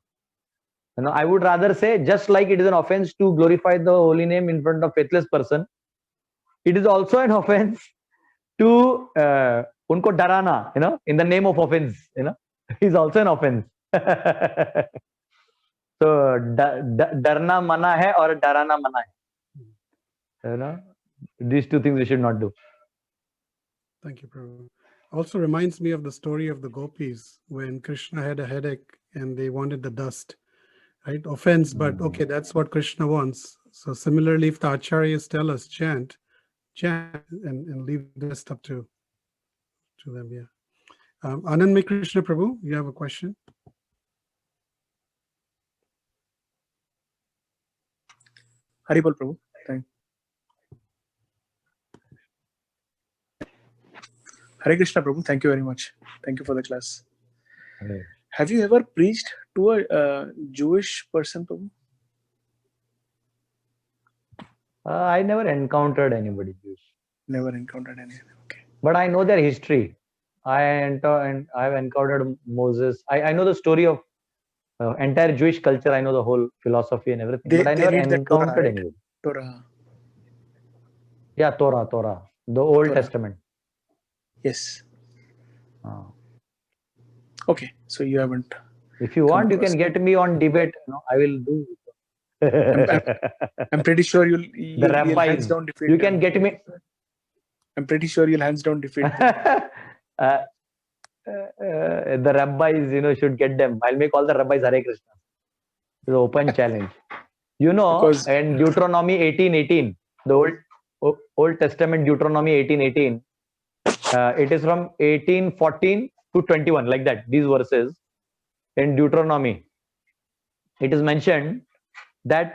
I would rather say, just like it is an offense to glorify the holy name in front of faithless person, it is also an offense to unko darana, in the name of offense, is also an offense. So darna mana hai or darana mana hai. These two things we should not do. Thank you, Prabhu. Also reminds me of the story of the gopis when Krishna had a headache and they wanted the dust, right? Offense, but okay, that's what Krishna wants. So similarly, if the acharyas tell us chant and leave the rest up to them. Yeah. Anand Krishna Prabhu, you have a question? Haribol Prabhu. Thank you. Hare Krishna Prabhu, thank you very much. Thank you for the class. Hare. Have you ever preached to a Jewish person, Prabhu? I never encountered anybody Jewish. Never encountered anything. Okay. But I know their history. I have encountered Moses. I know the story of entire Jewish culture. I know the whole philosophy and everything. But I never read the Torah, encountered right? anybody. Torah. Yeah, Torah, the Old Torah. Testament. Yes. Ah. Okay, so you haven't. If you want, you can get me on debate. I will do. I'm pretty sure you'll hands rabbis. down defeat. You can get me. I'm pretty sure you'll hands down defeat. the rabbis, should get them. I'll make all the rabbis Hare Krishna. It's an open challenge. Because In Deuteronomy 18:18, the Old Testament Deuteronomy 18:18, it is from 18:14 to 21, like that. These verses in Deuteronomy, it is mentioned that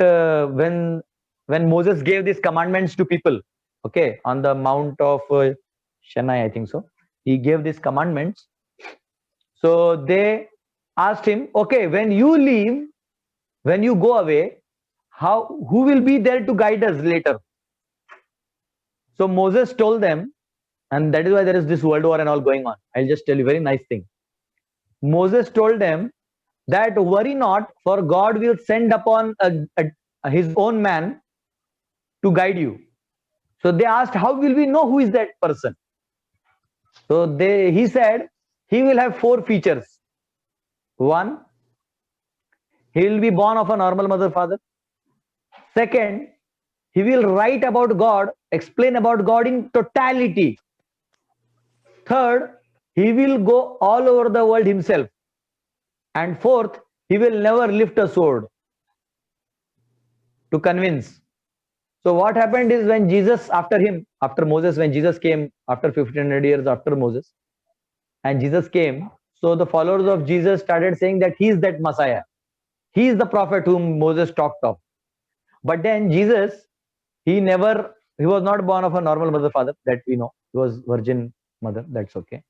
when Moses gave these commandments to people, okay, on the Mount of Sinai, I think so, he gave these commandments. So they asked him, okay, when you leave, when you go away, who will be there to guide us later? So Moses told them, and that is why there is this world war and all going on. I'll just tell you a very nice thing. Moses told them that worry not, for God will send upon his own man to guide you. So they asked, how will we know who is that person? So he said, he will have 4 features. 1, he will be born of a normal mother father. Second, he will write about God, explain about God in totality. Third, he will go all over the world himself. And fourth, he will never lift a sword to convince. So what happened is, when Jesus, after Moses, when Jesus came after 1500 years after Moses, and Jesus came, so the followers of Jesus started saying that he is that Messiah. He is the prophet whom Moses talked of. But then Jesus, he was not born of a normal mother father, that we know. He was virgin mother, that's okay.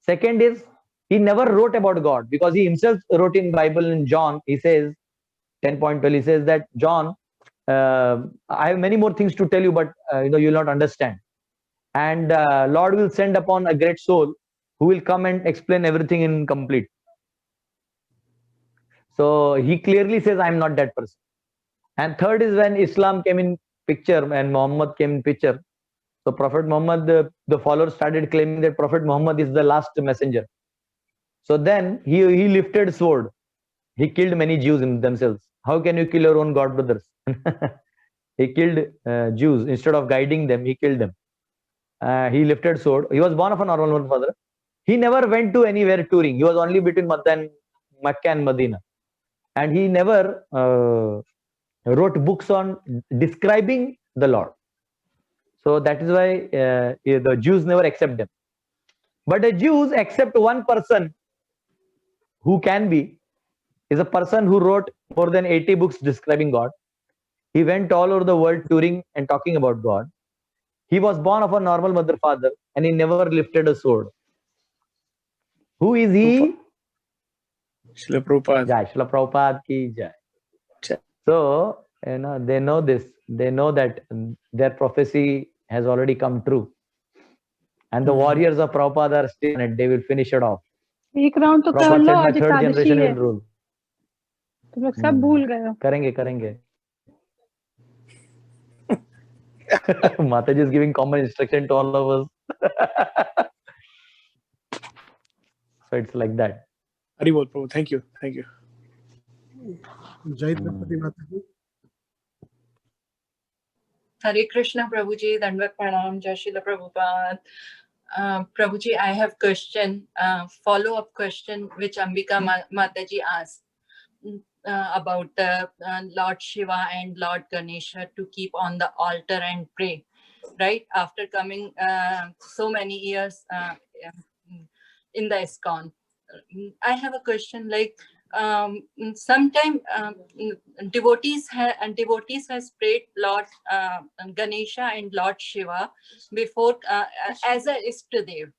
Second is, he never wrote about God, because he himself wrote in Bible in John, he says, 10.12, he says that, John, I have many more things to tell you, but you will not understand. And Lord will send upon a great soul who will come and explain everything in complete. So he clearly says, I am not that person. And third is, when Islam came in picture and Muhammad came in picture. So Prophet Muhammad, the followers started claiming that Prophet Muhammad is the last messenger. So then he lifted sword. He killed many Jews in themselves. How can you kill your own God brothers? He killed Jews. Instead of guiding them, he killed them. He lifted sword. He was born of a normal father. He never went to anywhere touring. He was only between Mecca and Medina. And he never wrote books on describing the Lord. So that is why the Jews never accept them. But the Jews accept one person who is a person who wrote more than 80 books describing God. He went all over the world touring and talking about God. He was born of a normal mother father, and he never lifted a sword. Who is he? Srila Prabhupada. Jai Srila Prabhupada ki jai. Jai. So they know this. They know that their prophecy has already come true. And the warriors of Prabhupada are still on it. They will finish it off. एक round तो कर Prabhupada low, said, my आज third Ekadashi generation है, will rule. तुम लोग सब भूल गए हो. करेंगे. Mataji is giving common instruction to all of us. So it's like that. Haribol Prabhu, thank you. Jai Tirupati Mataji. Hare Krishna Prabhuji, Dandavat Pranam, Jai Srila Prabhupada. Prabhuji, I have question, follow-up question which Ambika Mataji asked about the Lord Shiva and Lord Ganesha to keep on the altar and pray, right? After coming so many years in the ISKCON. I have a question, like sometime devotees has prayed Lord Ganesha and Lord Shiva before as a Ishtadev,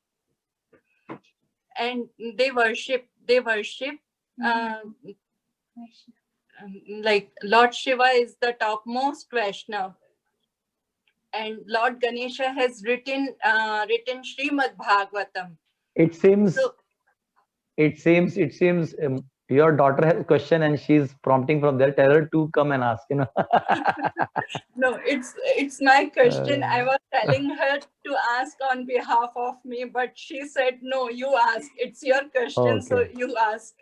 and they worship like Lord Shiva is the topmost Vaishnav, and Lord Ganesha has written Srimad Bhagavatam. It seems your daughter has a question and she's prompting from there. Tell her to come and ask. No, it's my question. I was telling her to ask on behalf of me, but she said, no, you ask. It's your question, okay. So you ask.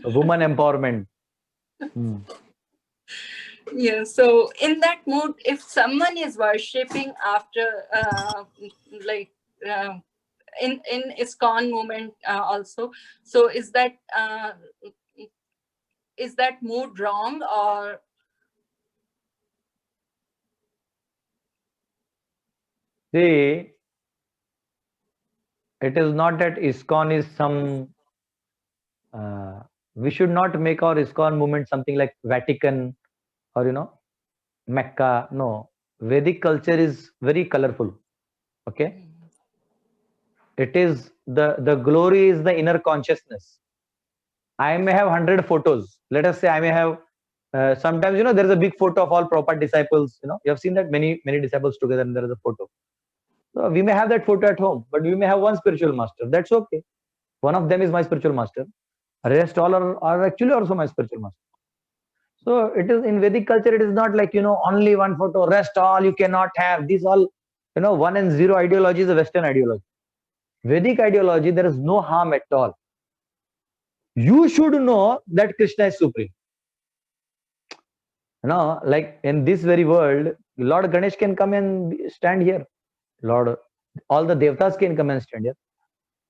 Woman empowerment. Yeah, so in that mood, if someone is worshipping after in ISKCON movement also. So is that mood wrong, or? See, it is not that ISKCON is some. We should not make our ISKCON movement something like Vatican or Mecca. No, Vedic culture is very colorful. Okay, it is the glory is the inner consciousness. I may have 100 photos. Let us say I may have. Sometimes there is a big photo of all Prabhupada disciples. You have seen that many disciples together, and there is a photo. So we may have that photo at home, but we may have one spiritual master. That's okay. One of them is my spiritual master. Rest all are actually also my spiritual master. So it is in Vedic culture. It is not like only one photo. Rest all you cannot have. These all 1 and 0 ideology is a Western ideology. Vedic ideology, there is no harm at all. You should know that Krishna is supreme. Like in this very world, Lord Ganesh can come and stand here. All the devtas can come and stand here.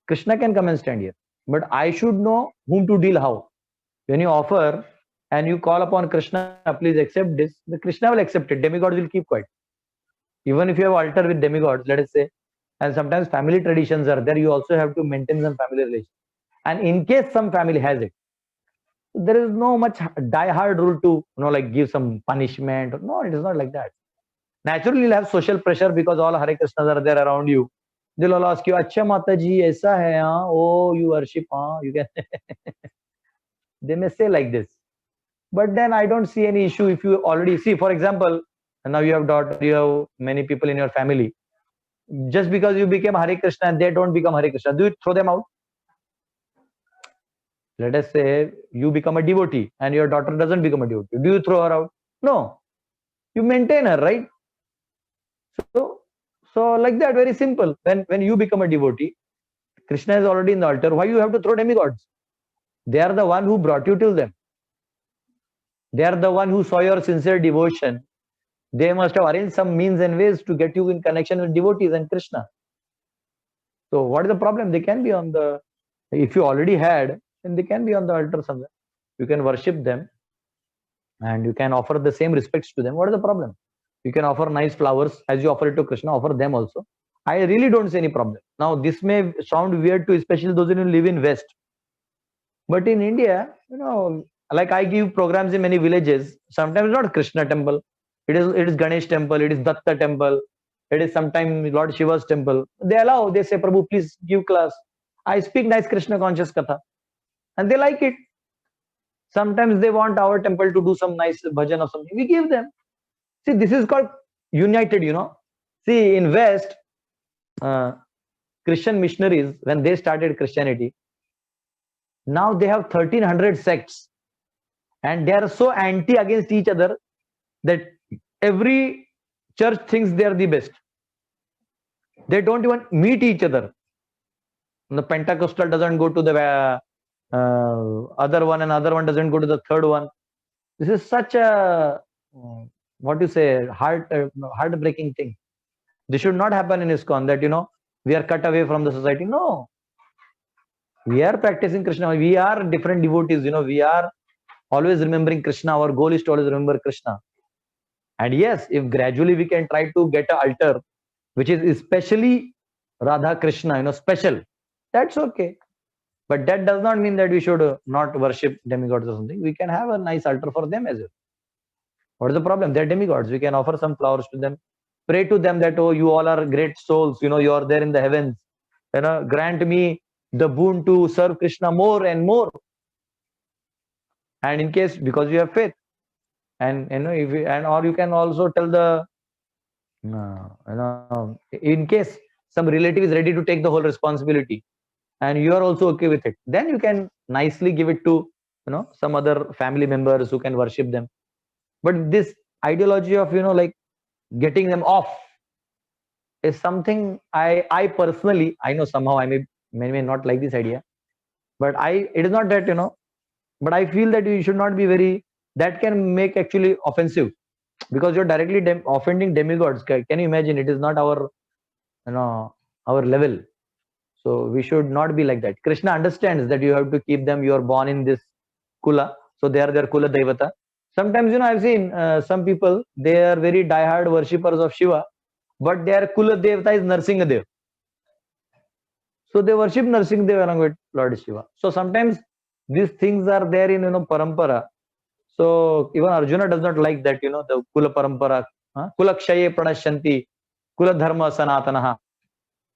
Krishna can come and stand here. But I should know whom to deal how. When you offer and you call upon Krishna, please accept this, the Krishna will accept it. Demigods will keep quiet. Even if you have altar with demigods, let us say, and sometimes family traditions are there, you also have to maintain some family relations. And in case some family has it, there is no much die-hard rule to like give some punishment. No, it is not like that. Naturally, you'll have social pressure because all Hare Krishnas are there around you. They'll all ask you, Acha Mataji, aisa hai, haan? Oh, you worship, haan? You can. They may say like this. But then I don't see any issue if you already see, for example, now you have daughter, you have many people in your family. Just because you became Hare Krishna and they don't become Hare Krishna, do you throw them out? Let us say you become a devotee and your daughter doesn't become a devotee. Do you throw her out? No. You maintain her, right? So like that, very simple. When you become a devotee, Krishna is already in the altar. Why you have to throw demigods? They are the one who brought you till them. They are the one who saw your sincere devotion. They must have arranged some means and ways to get you in connection with devotees and Krishna. So what is the problem? They can be on the, if you already had, then they can be on the altar somewhere. You can worship them and you can offer the same respects to them. What is the problem? You can offer nice flowers as you offer it to Krishna, offer them also. I really don't see any problem. Now this may sound weird to especially those who live in West. But in India, like I give programs in many villages, sometimes not Krishna temple. It is Ganesh temple, it is Datta temple, it is sometimes Lord Shiva's temple. They allow, they say, Prabhu, please give class. I speak nice Krishna conscious katha. And they like it. Sometimes they want our temple to do some nice bhajan or something. We give them. See, this is called united, See, in West, Christian missionaries, when they started Christianity, now they have 1300 sects. And they are so anti against each other that every church thinks they are the best. They don't even meet each other. The Pentecostal doesn't go to the other one, and other one doesn't go to the third one. This is such a heartbreaking thing. This should not happen in ISKCON, that we are cut away from the society. No, we are practicing Krishna. We are different devotees. We are always remembering Krishna. Our goal is to always remember Krishna. And yes, if gradually we can try to get an altar which is especially Radha Krishna, special, that's okay. But that does not mean that we should not worship demigods or something. We can have a nice altar for them as well. What is the problem? They're demigods. We can offer some flowers to them. Pray to them that, oh, you all are great souls. You are there in the heavens. Grant me the boon to serve Krishna more and more. And in case, because you have faith, and if you, and or you can also tell the in case some relative is ready to take the whole responsibility and you are also okay with it, then you can nicely give it to some other family members who can worship them. But this ideology of like getting them off is something I personally, I know somehow I may not like this idea, but it is not that but I feel that you should not be very, that can make actually offensive, because you're directly offending demigods. Can you imagine? It is not our our level. So we should not be like that. Krishna understands that you have to keep them. You are born in this kula, so they are their kula devata. Sometimes, I've seen some people, they are very diehard worshippers of Shiva, but their kula devata is Narsingadev. So they worship Narsingadev along with Lord Shiva. So sometimes these things are there in parampara. So even Arjuna does not like that, the kula parampara, kula kshaye pranashyanti, kula dharma sanatanaha,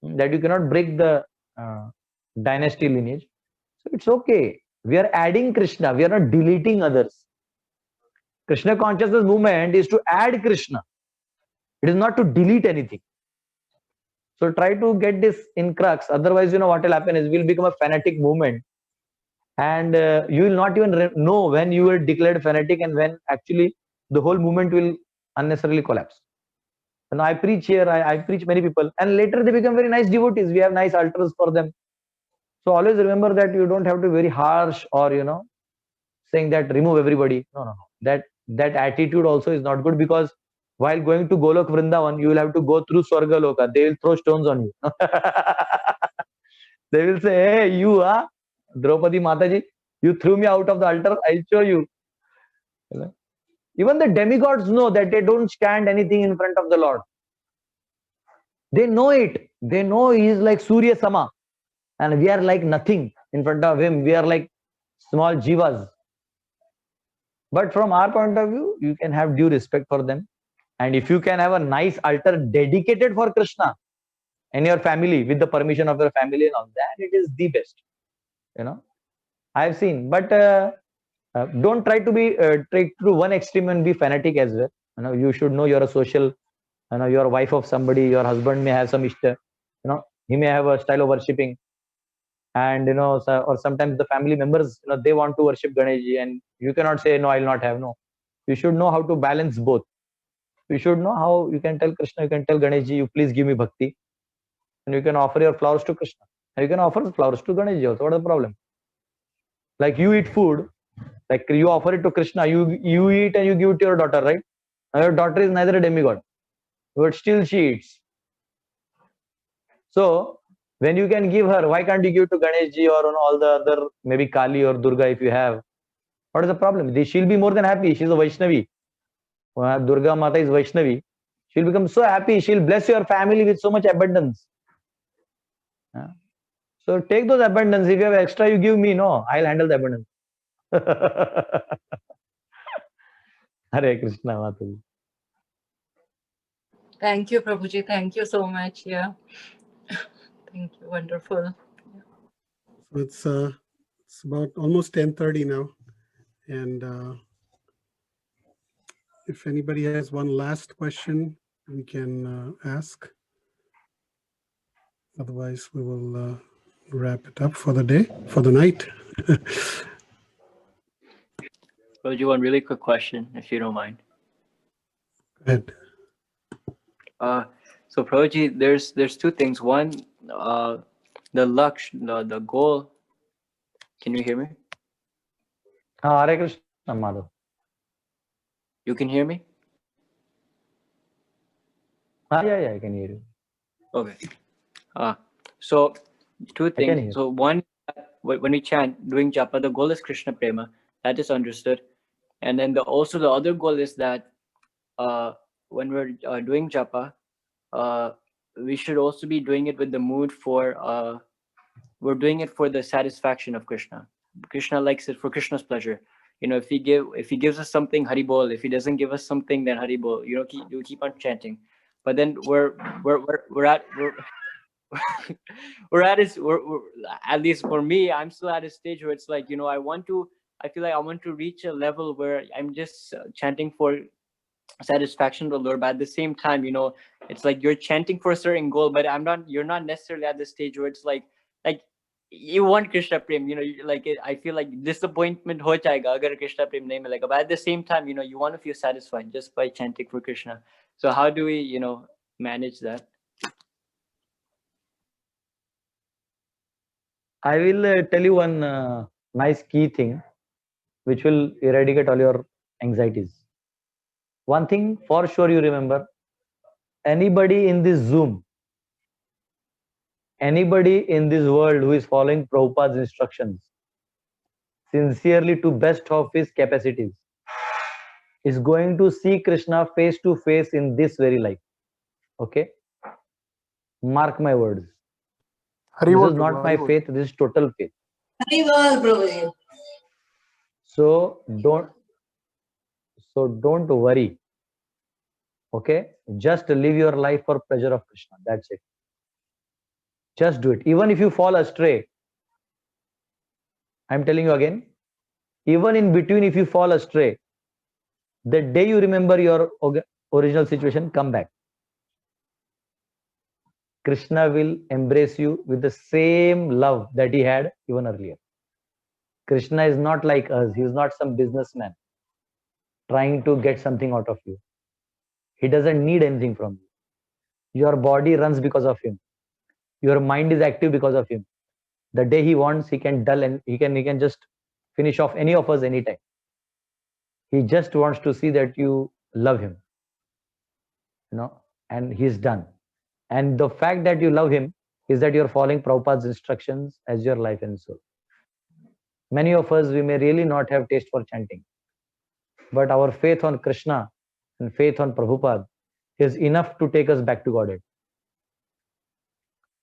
that you cannot break the dynasty lineage. So it's okay. We are adding Krishna. We are not deleting others. Krishna consciousness movement is to add Krishna. It is not to delete anything. So try to get this in crux. Otherwise, what will happen is we'll become a fanatic movement. And you will not even know when you were declared fanatic and when actually the whole movement will unnecessarily collapse. And I preach here, I preach many people, and later they become very nice devotees. We have nice altars for them. So always remember that you don't have to be very harsh or, saying that remove everybody. No. That attitude also is not good, because while going to Golok Vrindavan, you will have to go through Swarga Loka. They will throw stones on you. They will say, hey, you, Draupadi Mataji, you threw me out of the altar. I'll show you. Even the demigods know that they don't stand anything in front of the Lord. They know it. They know he is like Surya Sama. And we are like nothing in front of him. We are like small jivas. But from our point of view, you can have due respect for them. And if you can have a nice altar dedicated for Krishna and your family, with the permission of your family and all that, it is the best. I have seen. But don't try to be take to one extreme and be fanatic as well. You should know you're a social, you're a wife of somebody, your husband may have some ishta, he may have a style of worshipping. And or sometimes the family members, they want to worship Ganeshji, and you cannot say no, I'll not have. No, you should know how to balance both. You should know how you can tell Krishna, you can tell Ganeshji, you please give me bhakti, and you can offer your flowers to Krishna, and you can offer flowers to Ganeshji also. What is the problem? Like you eat food, like you offer it to Krishna, you eat and you give it to your daughter, right? Now your daughter is neither a demigod, but still she eats. So when you can give her, why can't you give to Ganeshji or all the other, maybe Kali or Durga if you have? What is the problem? She'll be more than happy. She's a Vaishnavi. Durga Mata is Vaishnavi. She'll become so happy. She'll bless your family with so much abundance. So take those abundance. If you have extra, you give me. No, I'll handle the abundance. Hare Krishna Mataji. Thank you, Prabhuji. Thank you so much. Yeah. Thank you. Wonderful. So it's about almost 10:30 now. And if anybody has one last question, we can ask. Otherwise, we will wrap it up for the day, for the night. Prabhuji, one really quick question, if you don't mind. Go ahead. So Prabhuji, there's two things. One, the the goal. Can you hear me? Hare Krishna Madhav. You can hear me? Yeah, I can hear you. Okay. So two things. So one, when we chant, doing japa, the goal is Krishna Prema. That is understood. And then also the other goal is that when we're doing japa, we should also be doing it with the mood for, we're doing it for the satisfaction of Krishna. Krishna likes it for Krishna's pleasure. If he gives us something, Hari Bol. If he doesn't give us something, then Hari Bol. Keep on chanting. But then we're at least for me, I'm still at a stage where it's like, I feel like I want to reach a level where I'm just chanting for satisfaction to the Lord, but at the same time, it's like you're chanting for a certain goal, but you're not necessarily at the stage where it's like you want Krishna Prem, I feel like disappointment ho jayega agar Krishna Prem nahi milega, but at the same time, you want to feel satisfied just by chanting for Krishna. So how do we, manage that? I will tell you one nice key thing which will eradicate all your anxieties. One thing for sure you remember, anybody in this Zoom anybody in this world who is following Prabhupada's instructions sincerely to best of his capacities is going to see Krishna face to face in this very life. Okay? Mark my words. This is not my faith, this is total faith. So don't worry. Okay? Just live your life for pleasure of Krishna. That's it. Just do it. Even if you fall astray, I'm telling you again, even in between, if you fall astray, the day you remember your original situation, come back. Krishna will embrace you with the same love that he had even earlier. Krishna is not like us. He is not some businessman trying to get something out of you. He doesn't need anything from you. Your body runs because of him. Your mind is active because of him. The day he wants, he can dull and he can just finish off any of us anytime. He just wants to see that you love him, and he's done. And the fact that you love him is that you're following Prabhupada's instructions as your life and soul. Many of us, we may really not have taste for chanting, but our faith on Krishna and faith on Prabhupada is enough to take us back to Godhead.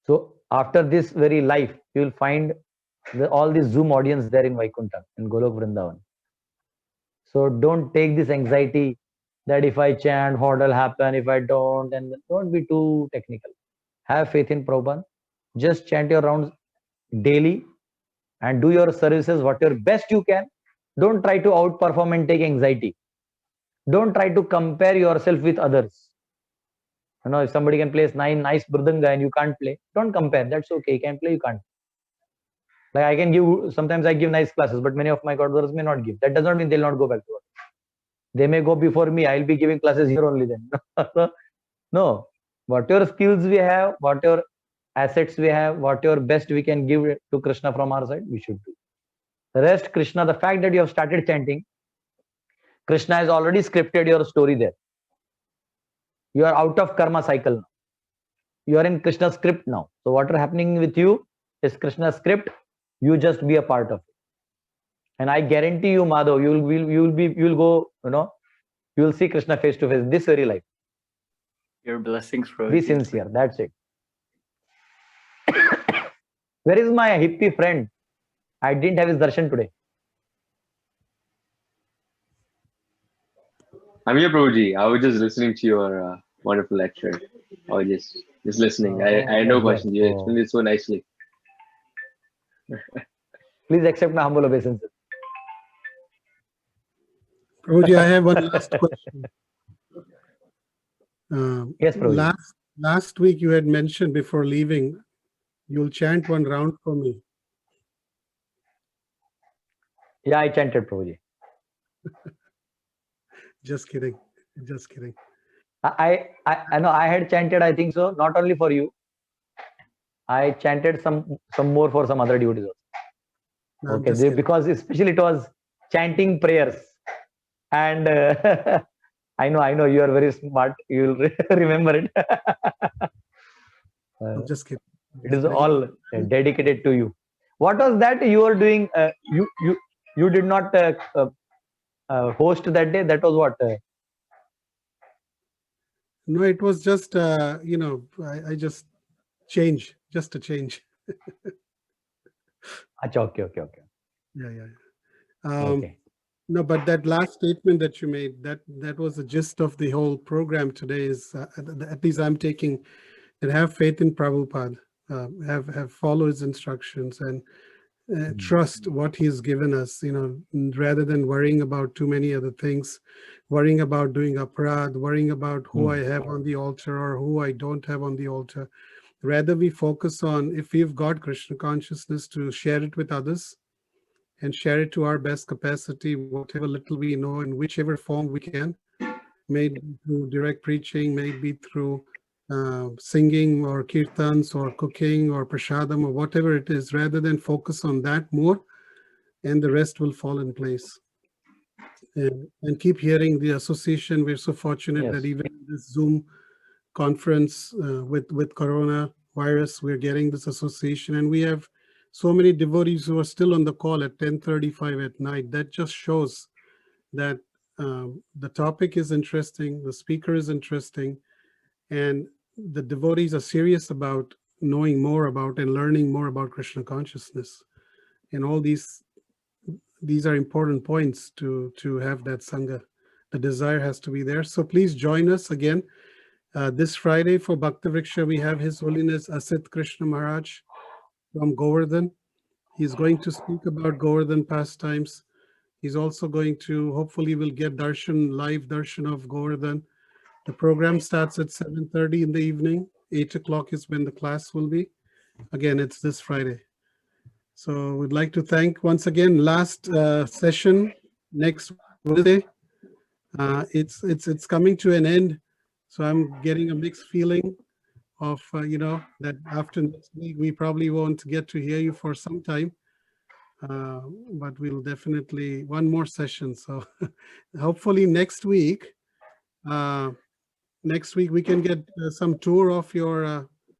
So after this very life, you will find all this Zoom audience there in Vaikuntha, in Golok Vrindavan. So don't take this anxiety that if I chant, what will happen if I don't, and don't be too technical. Have faith in Prabhupada. Just chant your rounds daily and do your services whatever best you can. Don't try to outperform and take anxiety. Don't try to compare yourself with others. If somebody can play nice mridanga and you can't play, don't compare. That's okay. You can play, you can't. Like I can give, sometimes I give nice classes, but many of my God brothers may not give. That does not mean they'll not go back to work. They may go before me. I'll be giving classes here only then. No, whatever skills we have, whatever assets we have, whatever best we can give to Krishna from our side, we should do. The rest, Krishna, the fact that you have started chanting, Krishna has already scripted your story there. You are out of karma cycle now. You are in Krishna's script now. So whatever happening with you is Krishna's script. You just be a part of it. And I guarantee you, Madhav, you will go, you will see Krishna face to face this very life. Your blessings, Prabhuji. Be sincere. That's it. Where is my hippie friend? I didn't have his darshan today. I'm here, Prabhuji. I was just listening to your wonderful lecture. I was just listening. I had no questions. You explained it so nicely. Please accept my humble obeisance. Prabhuji, I have one last question. Yes, Prabhuji. Last week you had mentioned before leaving, you'll chant one round for me. Yeah, I chanted, Prabhuji. Just kidding. Just kidding. I know I had chanted, I think so, not only for you. I chanted some more for some other devotees also. No, Okay, because especially it was chanting prayers. And I know you are very smart. You will remember it. I'm just kidding. It is all dedicated to you. What was that you were doing? You did not host that day. That was what? No, it was just I just change, just a change. Okay. Yeah. Okay. No, but that last statement that you made, that was the gist of the whole program today. Is at least I'm taking and have faith in Prabhupada, have follow his instructions and trust what he's given us. Rather than worrying about too many other things, worrying about doing aparadh, worrying about who I have on the altar or who I don't have on the altar. Rather, we focus on, if we've got Krishna consciousness, to share it with others and share it to our best capacity, whatever little we know, in whichever form we can, maybe through direct preaching, maybe through singing or kirtans or cooking or prasadam or whatever it is, rather than focus on that more, and the rest will fall in place. And keep hearing the association. We're so fortunate that even in this Zoom conference with Corona, virus, we're getting this association, and we have so many devotees who are still on the call at 10:35 at night. That just shows that the topic is interesting, the speaker is interesting, and the devotees are serious about knowing more about and learning more about Krishna consciousness. And all these are important points to have that Sangha. The desire has to be there. So please join us again. This Friday for Bhakta Vriksha, we have His Holiness Asit Krishna Maharaj from Govardhan. He's going to speak about Govardhan pastimes. He's also going to, hopefully we'll get darshan, live darshan of Govardhan. The program starts at 7:30 in the evening. 8 o'clock is when the class will be. Again, it's this Friday. So we'd like to thank once again, last session next Wednesday. It's coming to an end. So I'm getting a mixed feeling of, that after next week, we probably won't get to hear you for some time. But we'll definitely, one more session. So hopefully next week we can get some tour of your